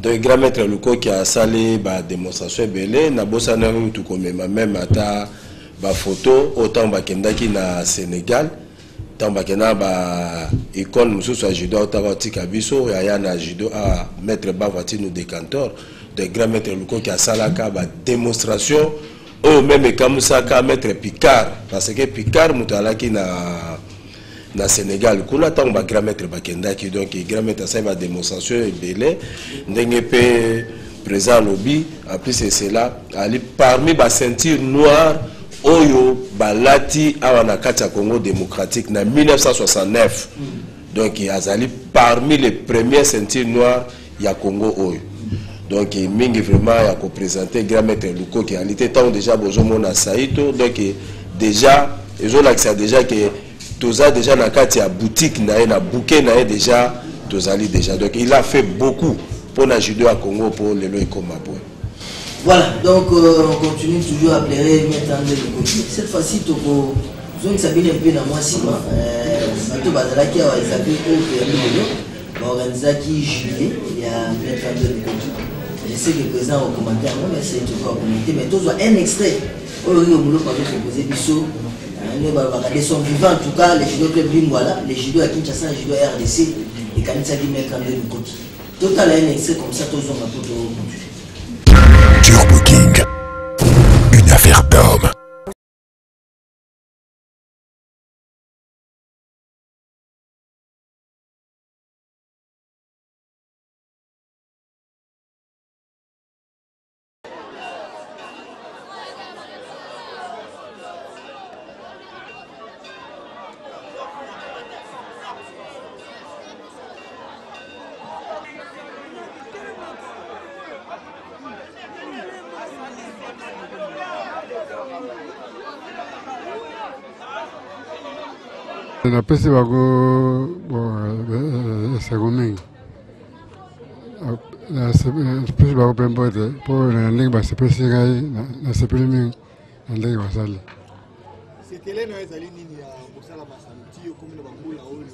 Donc, grand maître Luko qui a salé la démonstration belé, n'a bossa tout comme même à ta photo, autant bakendaki na Sénégal. Tambakena ba icône mususu a judo autabati kabiso ya na judo a maître Bavati nous décanteur de grand maître Luko qui a salaka ba démonstration au même kamusaka maître Picard parce que Picard mutalaki na Sénégal kuna tamba grand maître bakendaki donc grand maître ça ba démonstration belé ndenge pe présent lobby en plus c'est cela ali parmi ba ceinture noire Oyo balati awana kati ya Congo démocratique na 1969 donc azali parmi les premières ceintures noires ya Congo oyo. Donc mingi vraiment ya ko présenter grand maître Luko qui a été tant déjà bozomona Saito, donc déjà ils ont l'accès déjà que toza déjà na kati ya boutique na bouquet na déjà tozali déjà, donc il a fait beaucoup pour la judo à Congo pour les lois comme point. Voilà, donc on continue toujours à pleurer maintenant de côté. Cette fois-ci toko zone sabine un peu na moi sima bato bazalaki à Isabi au organisaki juillet il y a maintenant de côté. Je sais que le président a commenté à moi, mais c'est toujours commenté. Mais tous un extrait. Aujourd'hui, on va proposer Bissot. On va regarder son vivant. En tout cas, les judo club voilà, les judo à Kinshasa, les judo à RDC, et Kanitsa qui met quand même le côté. Total un extrait comme ça, tous on va continuer. Turbo King, une affaire d'homme. Na pesi bako segomingi na pesi bako pempote po na ndenge basepesi ngai nasepeli mingi na ndenge basali. Sekele no ezali nini ya kosala basanti okomi na bambula oyo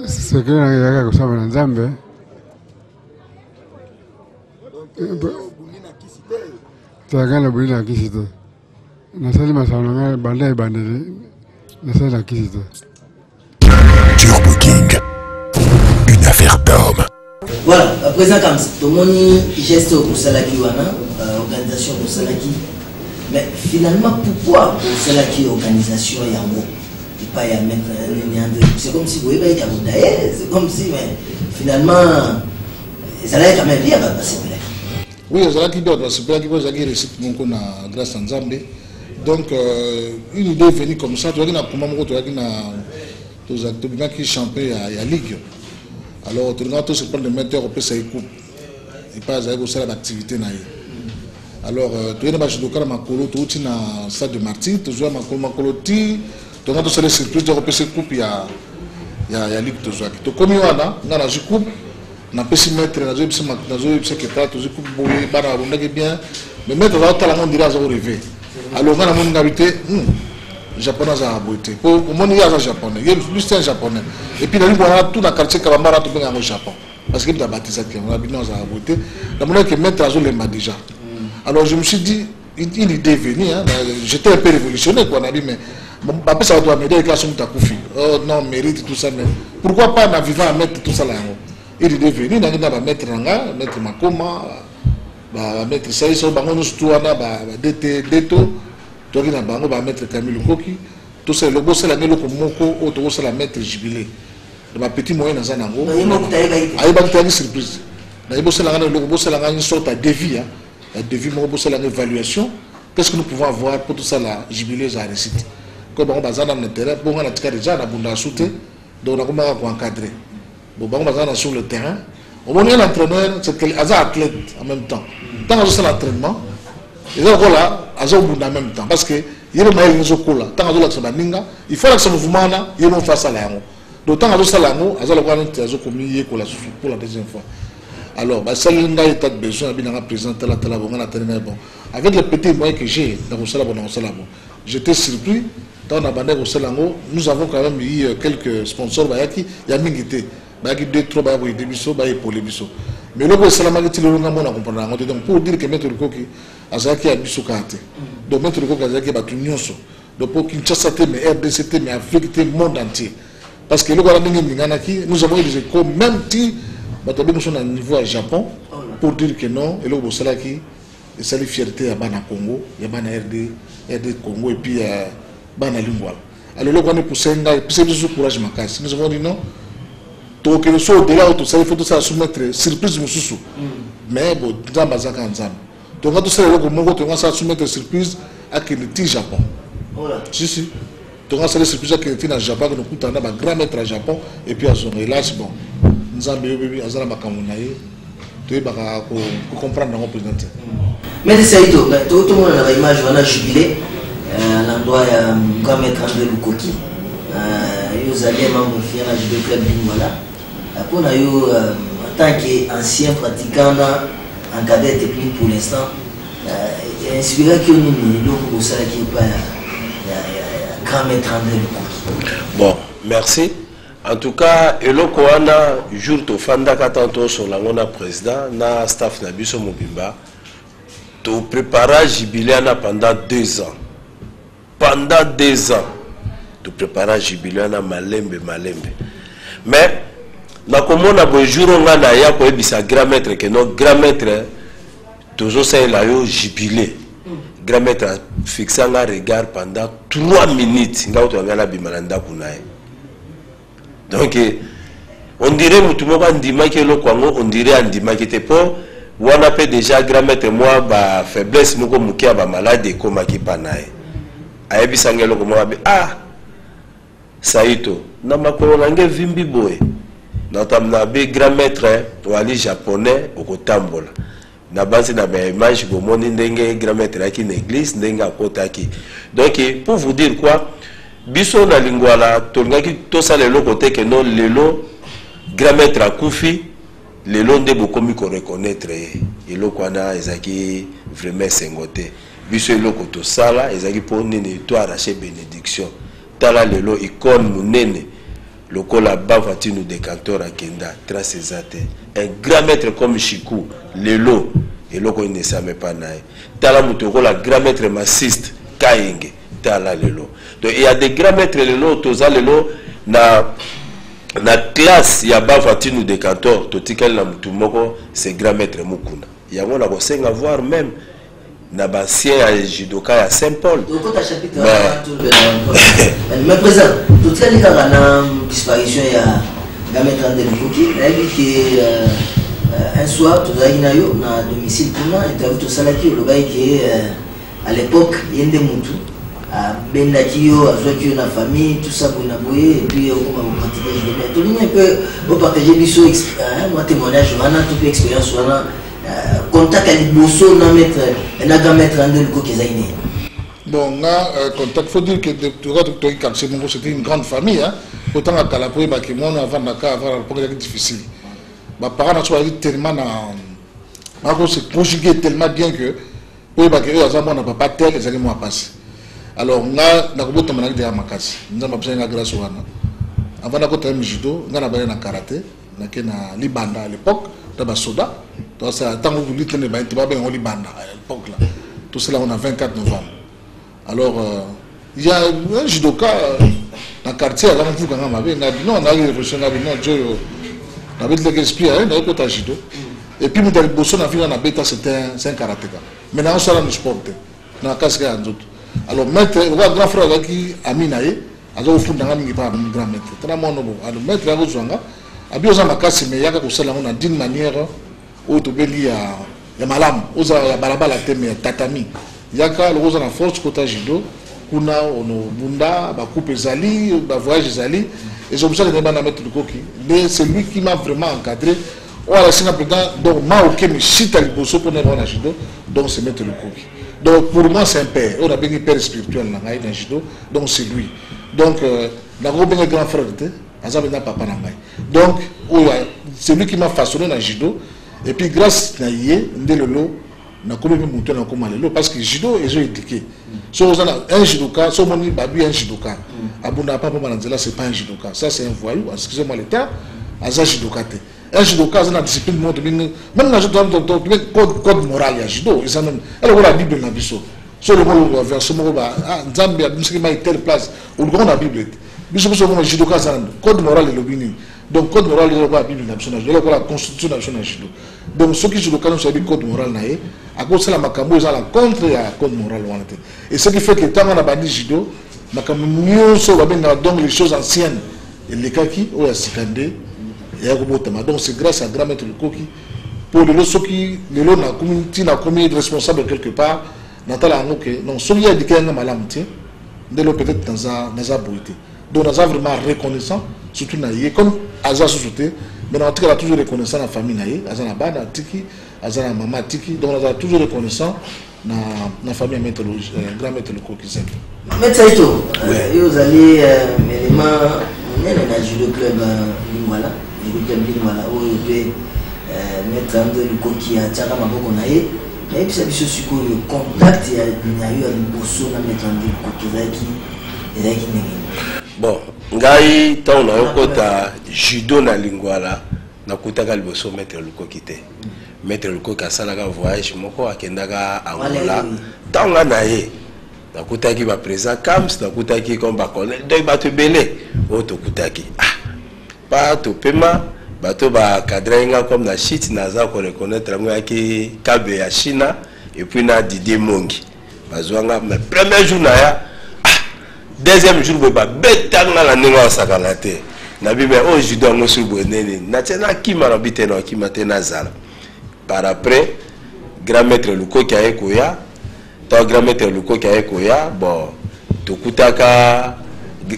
za sekele na yaka kosala na Nzambe buni na kisi te taka na buni na kisi te nasali masano ngai banda ebandeli nasali na kisi te. Turbo King, une affaire d'homme. Voilà, à présent comme ça, tout le monde geste au Salaki wana, organisation au Salaki. Mais finalement, pourquoi au Salaki organisation yango et pas ya même c'est comme si vous voyez qu'il y a c'est comme si mais finalement ça allait quand même bien passer là. Oui, ça allait bien passer là qui vous a réussi mon na grâce à Nzambe. Donc une idée est venue comme ça, tu vois qu'il y a comment tu vois qu'il y a tous acteurs qui chantent à ligue. Alors tu regardes tout ce qu'on mettre au PC coupe et pas à aussi l'activité naïe. Alors tu es dans le cas de Makolo, tu es dans le stade de Marty, tu joues à Makolo, tu regardes tout les surprises au PC coupe il y a ligue tu joues. Tu connais là, dans la coupe, na PC mettre na jouer que tu joues coupe boy, bara on est bien, mais mettre là tu la monde dirait à rêver. Alors, on a mon habité, japonais à beauté. Pour mon il y a un japonais, il y a plus un japonais. Et puis, on a tout dans le quartier Kabambara, tout au Japon. Parce qu'il y a bâtissé qui on a bien à beauté. La monnaie qui met à jour les m'a déjà. Alors, je me suis dit, une idée est venue, j'étais un peu révolutionnaire, quoi, on a dit, mais après ça doit m'aider avec la somme de Koufi. Oh non, mérite tout ça, mais pourquoi pas en vivant à mettre tout ça là? Une idée est venue, on a mettre Ranga, mettre Makoma. Mettre ça, ils sont surtout à Deto, tu as bango mettre Camille Koki, tout ça, le boss est la mélodie comme Moko, autre c'est la mettre Jubilé. Ma petit moyen dans un angle, il y a une surprise. Le boss est une sorte de défi, un défi, mon boss est l'évaluation. Qu'est-ce que nous pouvons avoir pour tout ça, la Jubilé, à réciter? Comme on va dans le terrain, pour on a déjà la sauté, donc on a encadré. Bon, on va sur le terrain. Au moment où l'entraîneur, c'est qu'il y a un athlète en même temps. Tant que c'est l'entraînement, il y a un bout en même temps. Parce que il y a un mail qui est là. Tant que c'est un il faut que ce mouvement là, il y a un face à l'air. Donc tant que c'est là, il y a un pour la deuxième fois. Alors, ça il y a besoin de présenter la télé. Avec les petits moyens que j'ai dans le salon, j'étais surpris. Dans la bande nous avons quand même eu quelques sponsors. Il y a Mingité. Il y a 2-3 pour les bisous. Mais le Salama est donc pour dire que Maître Koki Azaki a bisu kate. Donc Maître Koki Azaki a tout nyonso. Donc pour Kinshasa mais RDC mais Afrique monde entier. Parce que le nous avons eu des échos même si nous sommes à niveau à Japon pour dire que non et le Salaki c'est la fierté à Bana Congo, il y a Bana RD Congo et puis Bana Lingwal. Alors le on est pour Senga et puis c'est du courage makasi. Nous avons dit non. Donc, il faut tout ça soumettre surprise mususu. Mais bon, dans Bazaka Nzam. Donc, tout ça, on va soumettre surprise à le Japon. Si. Donc, on s'est laissé plusieurs qui étaient dans le Japon, nous coûtons un grand maître à Japon, et puis à son hélas, bon, nous avons bébé, nous avons Makamunaye, tu comprendre dans mon président. Mais c'est tout le monde a l'image, on a jubilé à l'endroit de grand maître André Lukoki. Ils allaient membre fier à jubilé club Bingwala. Après, on a eu, en tant qu'ancien pratiquant en cadet technique pour l'instant, inspiré qu'il y ait un ça qui est pas grand maître André Lukoki. Bon, merci. En tout cas, eloko wana jour to fanda katanto sur la ngona président na staff na biso mobimba to préparage jubilé pendant 2 ans. Pendant 2 ans, to préparage jubilé na malembe. Mais na komona bonjour nga na ya ko ebisa grand maître que no grand maître toujours c'est la yo jubilé. Grand maître fixé un regard pendant 3 minutes nga to ngala bimalanda kunaye. Donc, on dirait que tout le monde a dit on dirait que on a déjà grand maître moi ba faiblesse nous comme qui a malade comme qui panaye. Ayebi sangelo comme ah saito na makolo nange vimbi boy. Na tamna be grand maître wali japonais okotambola. Na base na ba image bomoni ndenge grand maître aki na église ndenge akotaki. Donc pour vous dire quoi biso na lingwala tolingaki tosala lelo côté que non lelo grand maître akufi lelo nde bokomi ko reconnaître eloko wana ezaki vraiment sengote biso eloko tosala ezaki po nene to arracher bénédiction tala lelo icône munene lokola bavatinu de cantor akenda trace ezate un grand maître comme Chikou lelo eloko ne same pas nae tala mutoko la grand maître massiste Kayenge tala lelo. Donc il y a des grands maîtres lelo toza lelo na classe ya bavatinu de cantor totikali na mutu moko c'est grand maître mukuna yango na kosenga voir même na basien ya judoka ya Saint-Paul. Mais présent totikali kaka na disparition ya grand maître André Lukoki nayebi que un soir tozalaki na yo na domicile kuna interview tosalaki olobaki ke à l'époque yende mutu bendaki yo azwaki yo na famille tout ça boye na boye et puis okoma kopratiquer jubilé tolingi un peu opartage biso moi témoignage wana to pe expérience wana contact ya liboso na maître na grand maître André Lukoki ezali nini. Bon, contact, faut dire que c'était une grande famille. Autant à Kalapoé, avant la difficile. Mes parents ont tellement se conjugué tellement bien que oui, n'a pas tel, les amis m'ont passé. Alors, on a beaucoup de gens ma casse. Nous avons besoin de grâce au Wana. Avant de faire judo, on a besoin de karaté. On a Libanda à l'époque, dans le soda. Donc, tant que vous voulez tenir, on a besoin de Libanda à l'époque. Tout cela, on a 24 novembre. Alors, il y a un judoka dans le quartier, avant vous, quand on a dit non, on a révolutionnaire, non, on avait de l'esprit, on a eu judo. Et puis, nous avons bossé dans la bêta, c'est un karatéka. Maintenant, on sort dans le sport, dans la casque et d'autres. Alors, maître, le grand frère qui a mis naïe, a fait un grand maître. Très bon, alors, maître, il a besoin, a bien ma casse, mais il y a d'une manière où tu peux lire malam, où a balabala thème tatami. Il y a une force côté judo, on a bunda, coupe zali, voyage zali, et c'est pour ça que je vais mettre le coquille. Mais c'est lui qui m'a vraiment encadré. Voilà, c'est donc ma ok, mais si tu as le bosso pour le judo, donc c'est mettre le coquille. Donc pour moi, c'est un père. On a bien un père spirituel dans le judo, donc c'est lui. Donc, la grand frère, papa. Donc, c'est lui qui m'a façonné dans le judo. Et puis, grâce à Yé, parce que le judo est éduqué. Un judoka, un judoka. C'est pas un judoka. Ça, c'est un voyou. Excusez-moi le terme. Un judoka. Un judoka, c'est une discipline. Même dans le code moral, il y a judo. Elle a la Bible dans la Bible. Sur le mot verset, Zambie a dit telle place. Où on a la Bible. Le judoka, c'est un code moral et le bini. Donc, code moral, il y a la Bible nationale. Il y a la constitution nationale judo. Donc, ceux qui judoka, c'est le code moral. À cause de la makambo, ils ont la contre le code moral. Et ce qui fait que tant qu'on a banni judo, donc les choses anciennes, et les kaki, ou la sikandé, donc c'est grâce à grand maître Lukoki pour les gens qui ont commis responsable quelque part, non, ceux qui ont dit qu'il y a un malam, peut-être dans un beauté. Donc nous sommes vraiment reconnaissants, surtout naïe, comme Aza Souté, mais en tout cas, toujours reconnaissant la famille naïe, Aza Nabana, Tiki, Aza Mama Tiki, donc nous sommes toujours reconnaissants la famille grand maître le qui s'aime. Maître Saito, vous allez élément, on est dans le judo club Lingwala, judo club Lingwala, où vous pouvez mettre un peu le coquille à Tchara Maboko naïe, mais puis ça veut dire que le contact, il y a eu un bosso dans mettre un peu le coquille qui bon, ngai tant na yokota judo na Lingwala na kutaka liboso mettre le coquille. Mettre le coquille asalaka voyage moko akendaka Angola. Tant na ye na kutaki ba président Kams na kutaki comme ba colonel donc bato belé auto kutaki pas to pema bato ba cadrenga comme na shit na za ko reconnaître ngo ki Kabe ya China et puis na Didier Mongi bazwanga na premier jour na ya deuxième jour ba betanga la ninga sakalate na bibe o judo ngo subo nene na tena kima na bitena kima tena zala par après grand maître Luko qui a ekoya tant grand maître Luko qui a ekoya bon tokutaka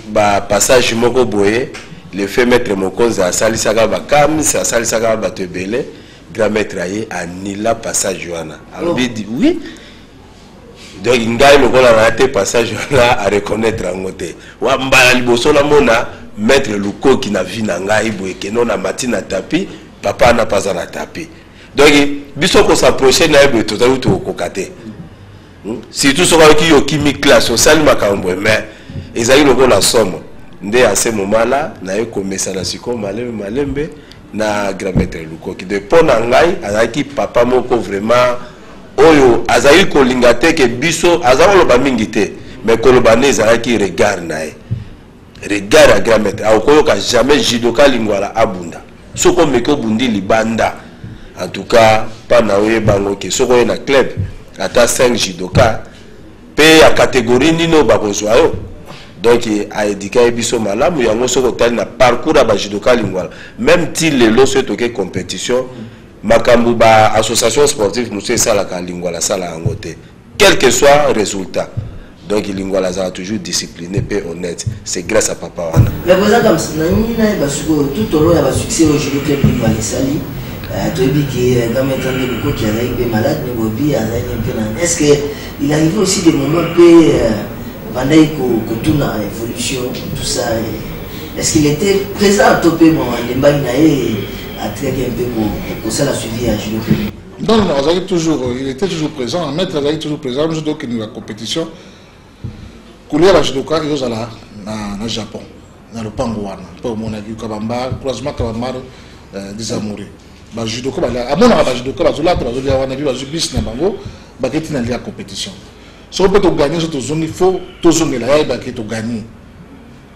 ba passage moko boye le fait maître Mokonza asalisaka ba kam ça asalisaka ba tebele grand maître aye anila passage wana alors dit oui donc ngai lokola na te passage wana à reconnaître ngote wa mbala liboso na mona maître Luko qui na vie na ngai boye ke non na matina tapi papa na pas na tapi donc biso ko s'approcher na ebe totalu to kokate si tout sera qui yo chimique classe au sali makambo mais ezali lokola somo nde à ce moment là na yo komesa na siko malembe na grand maître Luko qui de pona ngai azaki papa moko vraiment oyo azali ko lingate ke biso azalo ba mingi te mais ko loba ne ezalaki regard na ye regard à grand maître akoyo ka jamais judoka Lingwala abunda soko meko bundi libanda en tout cas pas na oye bango ke soko na club ata 5 judoka pe ya catégorie nino bakozwa yo donc a éduqué biso malamu yango soko tali na parcours ba judoka Lingwala même si le loso toke compétition makambu ba association sportive nous c'est ça la Lingwala sala ngote quel que soit résultat donc Lingwala a toujours discipliné et honnête c'est grâce à papa wana mais vous avez comme ça tout au long il y a succès au judo club Lingwala sali tu dis que quand maintenant le coach qui est malade est-ce qu'il arrive aussi des moments pendant que tout na évolution tout ça est-ce qu'il était présent à topé moment à traquer un peu pour ça la suivi à judo non il était toujours présent maître il toujours présent nous donc nous la compétition couler la judoka ils ont là na Japon dans le Pangwana pour mon avis Kabamba croisement Kabamba des amoureux ba judoka ba amona ba judoka ba zola tra zolia wana bi ba jubis na bango ba keti na lia compétition so peut to gagner so to zone il faut to zone la ba keti to gagner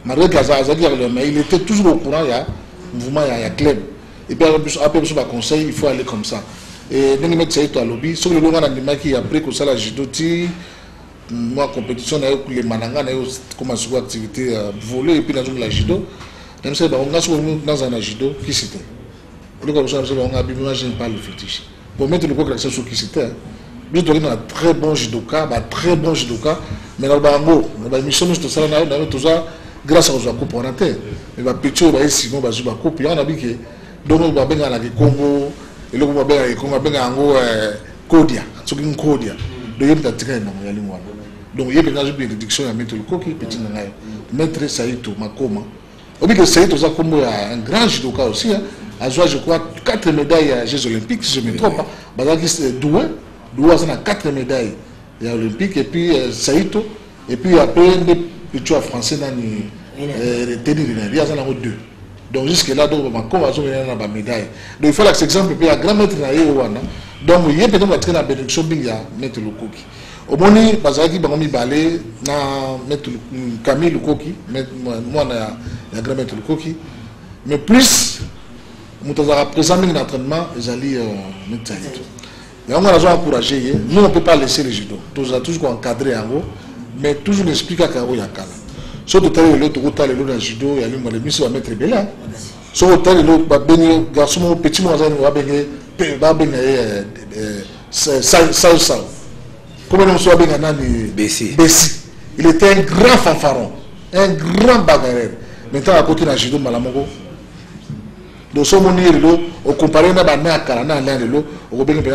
malgré Gaza Azali mais il était toujours au courant ya mouvement ya club et puis après so ba conseil il faut aller comme ça et ngi mettre ça to lobby so le longa na ndimaki après ko sala judo ti moi compétition na les mananga na comme sur activité voler et puis dans la judo même ça ba on a so dans un judo qui c'était le comme ça on a imagine pas le fétiche pour mettre le coq sur qui c'était nous avons un très bon judoka mais dans le bango la mission nous ça na tout ça grâce aux coupe on a terre mais ba picture ba sinon ba zuba coupe on a dit que donc ba benga la Congo et le ba benga ngo kodia tsokin kodia do yeba tika na ya lingwa donc yeba na zubi réduction ya mettre le coq petit na ngayo maître Saito Makoma obi que Saito za kombo ya un grand judoka aussi a joué je crois 4 médailles à Jeux olympiques si je me trompe pas bazaki Doua ça a 4 médailles olympiques et puis Saito et puis après tu as français dans les tennis il y a ça 2 donc jusque là donc Makoma a joué na ba médaille donc il faut là cet exemple puis la grand maître na wana donc il y a peut-être la traîner à bénédiction binga mettre le coquille au moni bazaki bangomi balé na mettre Camille le coquille moi na grand maître le coquille mais plus nous avons présenté l'entraînement et allé mettre ça. Mais on a encouragé. Nous on ne peut pas laisser les judo. Nous avons toujours encadré en haut, mais toujours expliquer qu'à haut il y a calme. Sauf que l'autre côté le judo, il y a les missions à mettre bela. Sauf que l'autre garçon petit moi va salsa. Comment on soit bien nani Bessi. il était un grand fanfaron, un grand bagarreur. Maintenant, à côté de judo, malamoko. Donc, ce moment au comparé à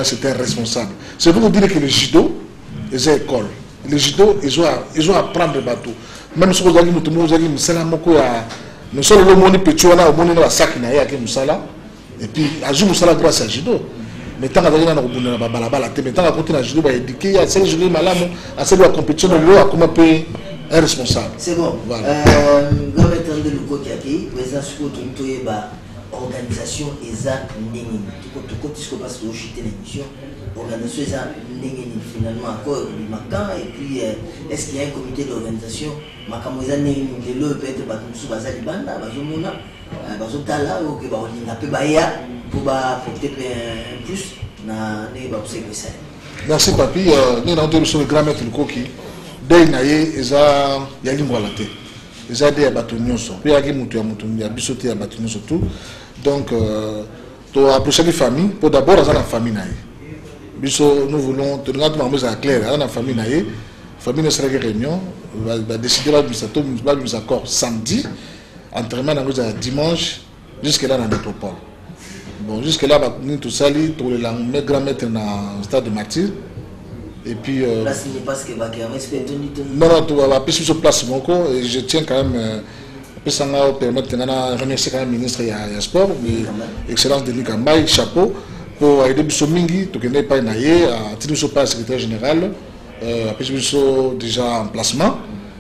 c'était responsable. C'est pour vous dire que le judo, ils ont école. Le judo, ils ont à prendre le bateau. Même si vous avez dit que nous sommes le monde petit, on a au monde la sac et puis à jour musala grâce à judo. Mais tant que vous avez mais tant que vous judo, éduquer, il y a celle judo malamu, à celle de la compétition de l'eau, à comment payer un responsable. C'est bon. Voilà. Organisation ESA Nengeni. Tout ce qu'on passe au chute l'émission. Organisation ESA Nengeni. Finalement, accord du Macan. Et puis, est-ce qu'il y a un comité d'organisation Makamoza Nengeni, peut-être Batumsu Bazali Banda, Bazomona, Bazotala, ou que Baolinga Pebaya, pour peut-être un plus dans les Babsek. Merci, Papi. Nous avons sur le grand maître de Koki. Dès qu'il y a une volonté. Les aides à bâtonnier sont. Puis il y a des gens qui ont bisoté à bâtonnier surtout. Donc, pour approcher les familles, pour d'abord, dans la famille, nous voulons, nous avons clair, dans la famille, la famille ne sera réunion, va décider de accord samedi, entraînement dans dimanche, jusque-là dans la métropole. Bon, jusque-là, nous tout ça, pour les grands maîtres dans le stade de Martyr. Et puis. Là, ce n'est pas ce que va non, tu vas appuyer sur place, mon co, et je tiens quand même. Ça va permettre de remercier quand même le ministre du Sport, l'excellence Denis Kambaï, chapeau, pour aider Bissomingi, tout n'est pas naïe, à titre pas secrétaire général, après déjà en placement,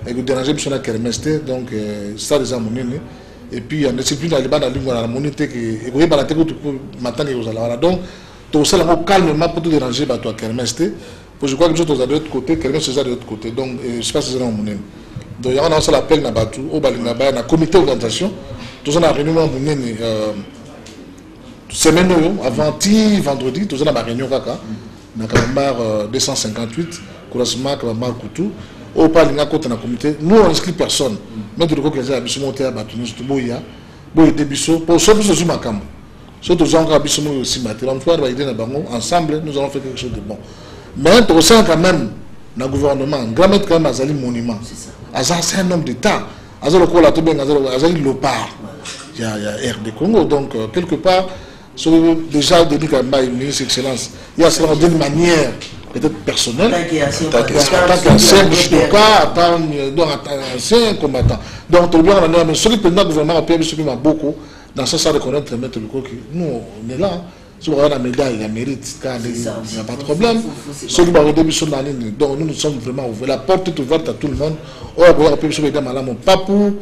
et vous dérangez Bissona Kermeste, donc ça déjà mon nez. Et puis en discipline, il y a des la monnaie qui est baladée pour matin et aux alara. Donc, tout ça, calmement pour tout déranger, toi Kermeste. Je crois que nous sommes de l'autre côté, quelqu'un c'est de l'autre côté. Donc, je ne sais pas si c'est dans mon nez. Donc, il y a un appel à Batou, au Balingaba, un comité d'organisation. Tout ça, on a réunion à semaine avant vendredi, tout ça, on a réunion kaka. On a 258, Kourasma, Kabamar Koutou. Au Balinga, côté un comité. Nous, on n'inscrit personne. Mais tout le monde, ils ont monté à Batou, nous, Boya, Boya Debisso, pour ceux qui sont Makam. Surtout, nous avons aussi ensemble, nous allons faire quelque chose de bon. Mais au sein quand même, dans le gouvernement, grand maître quand même, Azali monument. C'est un homme d'État. Azali Lopar. Il y a RD Congo. Donc, quelque part, déjà, Denis Kambaï, ministre d'Excellence, il y a cela d'une manière peut-être personnelle. En tant qu'ancien judoka, ancien combattant. Donc, on a celui qui est dans le gouvernement, il a beaucoup, dans ce sens de connaître le maître de Koki. Nous, on est là. Si on a la médaille, il y a mérite, il n'y a pas de problème. Ceux qui ont été sur la ligne, donc nous sommes vraiment ouverts. La porte est ouverte à tout le monde. On va pouvoir appeler les dames à l'âme, pas pour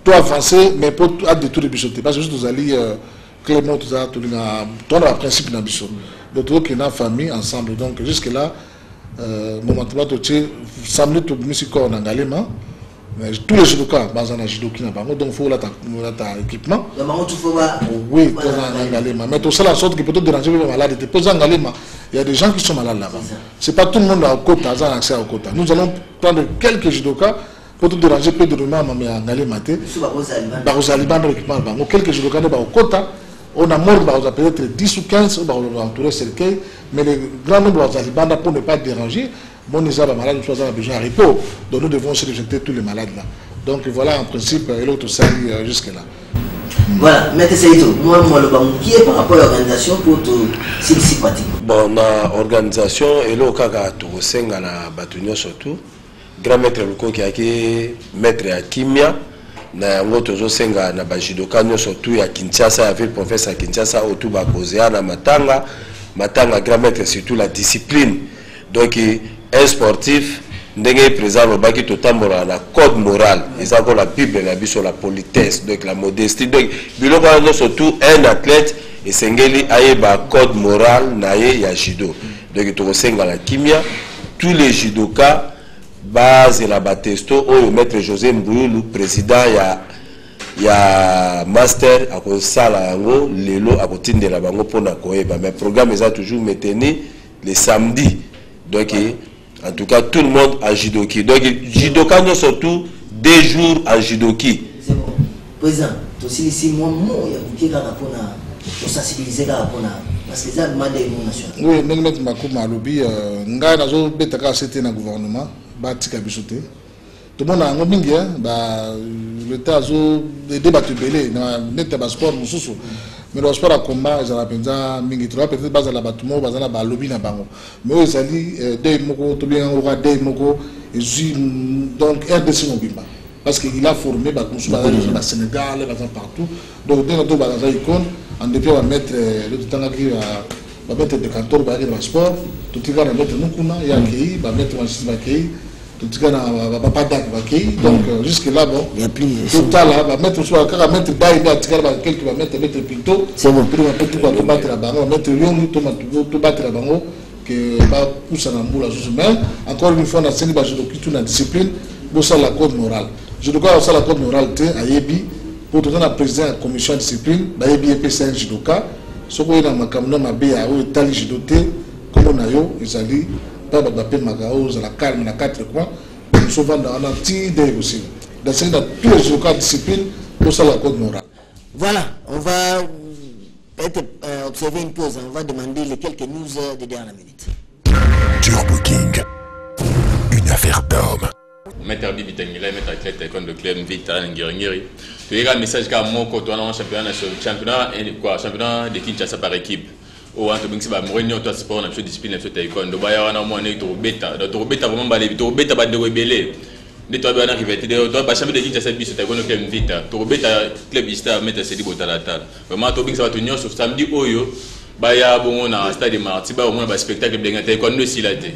tout avancer, mais pour détour de bichoter. Parce que nous allons, Clément, tout ça, tout le principe de la bichot. Donc, tout le famille ensemble. Donc, jusque-là, moment où tu es, samedi, tu es mis en Galema. Tous les judokas, dans judoki na bango, donc il faut ta équipement. Oui, mais tout ça la sorte qui peut te déranger les malades. Il y a des gens qui sont malades là-bas. C'est pas tout le monde a quota, a accès au quota. Nous allons prendre quelques judokas pour te déranger peu de rumeurs mais en aller mater. Quelques judokas au quota. On a mort peut-être 10 ou 15 on va entourer cercueil, mais le grand nombre de pour ne pas déranger. Bon, nous avons malades, nous avons besoin de repos. Donc nous devons se rejeter tous les malades là. Donc voilà en principe l'autre salut jusque-là. Voilà, M. Seydou, moi, qui est par rapport à l'organisation pour tout si pratique. Bon, na organisation, et là, quand on a na bâtonnier surtout, grand maître Luko qui a été maître à Kimia, na ngoto senga na bajidoka surtout à Kinshasa, avec le professeur Kinshasa, autour de Kozea, na Matanga, grand maître surtout la discipline. Donc, un sportif, ndenge présent au baki totambola la code moral, ils ont la Bible sur la politesse, donc la modestie. Donc, biloko surtout un athlète et sengeli aïeba code moral naïe ya judo. Donc, tu senga la kimia, tous les judokas base la batesto au maître José Mboulou, président ya master à cause sala yango lelo à côté de la bango pour na koeba. Mais programme ils ont toujours maintenu les samedis. Donc, en tout cas, tout le monde a judoki. Donc, judoka, nous surtout 2 jours en judoki. C'est bon. Président, tu sais, ici, moi, il y a pour sensibiliser parce que ça demande des nations. Oui, nous avons dit que nous avons dit que nous avons dit que nous avons dit tout le monde a un mingi, l'État a des débats belés, net de sport, mais le sport à combat, ils ont la mingi, peut-être base à la bâtiment, base à la lobby na bango. Mais ils allaient des moko, tout bien on aura des moko, et donc RDC Mobimba. Parce qu'il a formé le Sénégal, partout. Donc, dès que tu vas dans l'icône, on devait mettre le temps qui va mettre des cantons dans le sport, tout le monde va mettre Nukuna, il y a Kei, va mettre Manchester Kei, tout le monde va pas d'accord Kei. Donc, jusque-là, bon, il y a plus. Tout ça là, va mettre soit va mettre Baï, quelqu'un va mettre Pinto, c'est bon. Puis on va battre la bango, mettre Lyon, tout battre la bango, que va pousser dans le bout. Mais encore une fois, on a saisi la discipline pour ça la code morale. Je dois avoir la code morale à Yebi pour tout le président de la commission de discipline, Yebi et PCN Jidoka. Ce qu'on a dans ma caméra, ma béa, ou Tali Jidoté, comme on a eu, ils allaient pas d'appeler Magao, la calme, la 4 coins, nous sommes dans un anti-idée aussi. Dans tous les Jidoka de discipline pour ça la code morale. Voilà, on va peut-être observer une pause, on va demander les quelques news de dernière minute. Turbo King, une affaire d'homme. Maître Bibitangila, maître athlète taekwondo club Vita Ngiri. Tu as un message comme moi quand on a un championnat de Kinshasa par équipe. Ou en tout cas, c'est Mourinho toi sport na discipline na taekwondo. Ba ya na mo na to beta vraiment ba to beta ba de rebelle. De toi ba na rivalité de toi ba championnat de Kinshasa biso taekwondo club Vita. To beta club Ista maître Sedi Botalata. Vraiment to bing ça va tenir sur samedi oyo. Ba ya bon na stade de Marti ba au moins ba spectacle de taekwondo silate.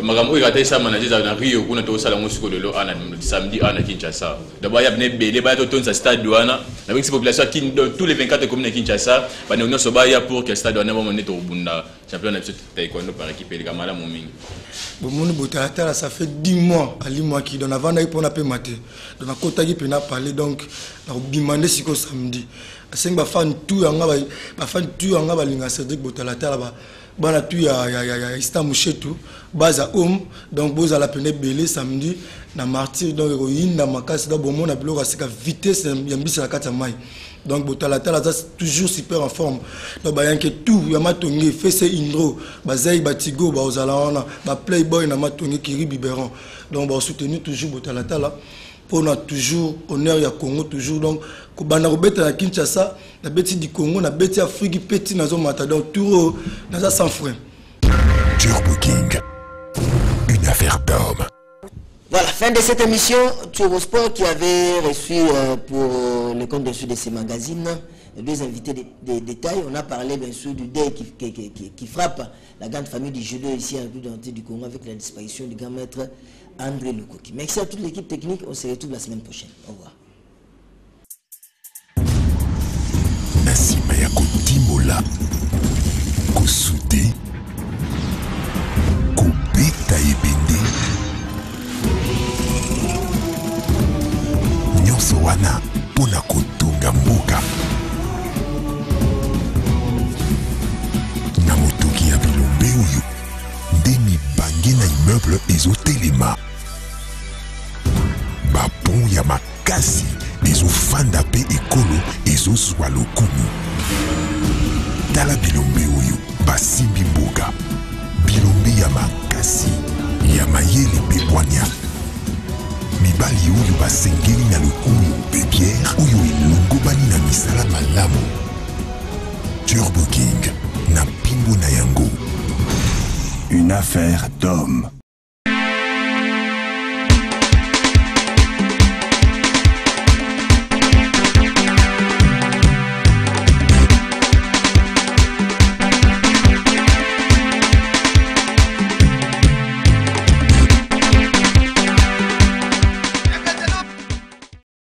Magam oyo ata isa manager na Rio kuna to sala musiko lelo ana samedi ana Kinshasa. D'abord ya bne belé ba to ton sa stade douana. La population qui dans tous les 24 communes de Kinshasa, ba no so ba ya pour que stade douana ba moneto bunda championnat de taekwondo par équipe les gamala momingi. Bon mon Botalata ça fait 10 mois ali mois qui donne avant na pour na pe maté. Donc na kota qui pe na parler donc na bimande siko samedi. Asenga ba fan tout yanga ba fan tout yanga ba linga Cédric Botalata ba bana tu ya Istamouchetou baza homme donc boza la peine belé samedi na martyr donc héroïne na makasi da bon na biloko asika vitesse ya mbisa la kata mai donc Botalata toujours super en forme donc ba yanke tout ya matongi fesse indro bazai batigo ba ozala wana ba playboy na matongi kiri biberon donc ba soutenir toujours Botalata là pour na toujours honneur ya Congo toujours donc ko bana robeta na Kinshasa na beti du Congo na beti Afrique petit na zo mata donc tout na ça sans frein. Turbo King, une affaire d'homme. Voilà, fin de cette émission Turbo Sport qui avait reçu pour le compte de ces magazines deux invités des détails. On a parlé bien sûr du deuil qui frappe la grande famille du judo ici en République du Congo avec la disparition du grand maître André Lukoki. Merci à toute l'équipe technique, on se retrouve la semaine prochaine. Au revoir. Nasima ya kotimola kosude kobeta ebende nyonso wana mpona kotonga mboka na motoki ya bilombe oyo nde mibange na immeuble ezotelema bapon ya makasi ezofanda mpe ekolo ezozwa lokumu tala bilombe oyo basimbi mboka bilombe ya makasi ya mayele mpe bwanya mibali oyo basengeli na lokumu mpe biere oyo elongobani na misala malamu Turbo King na mpimbo na yango une affaire d'homme.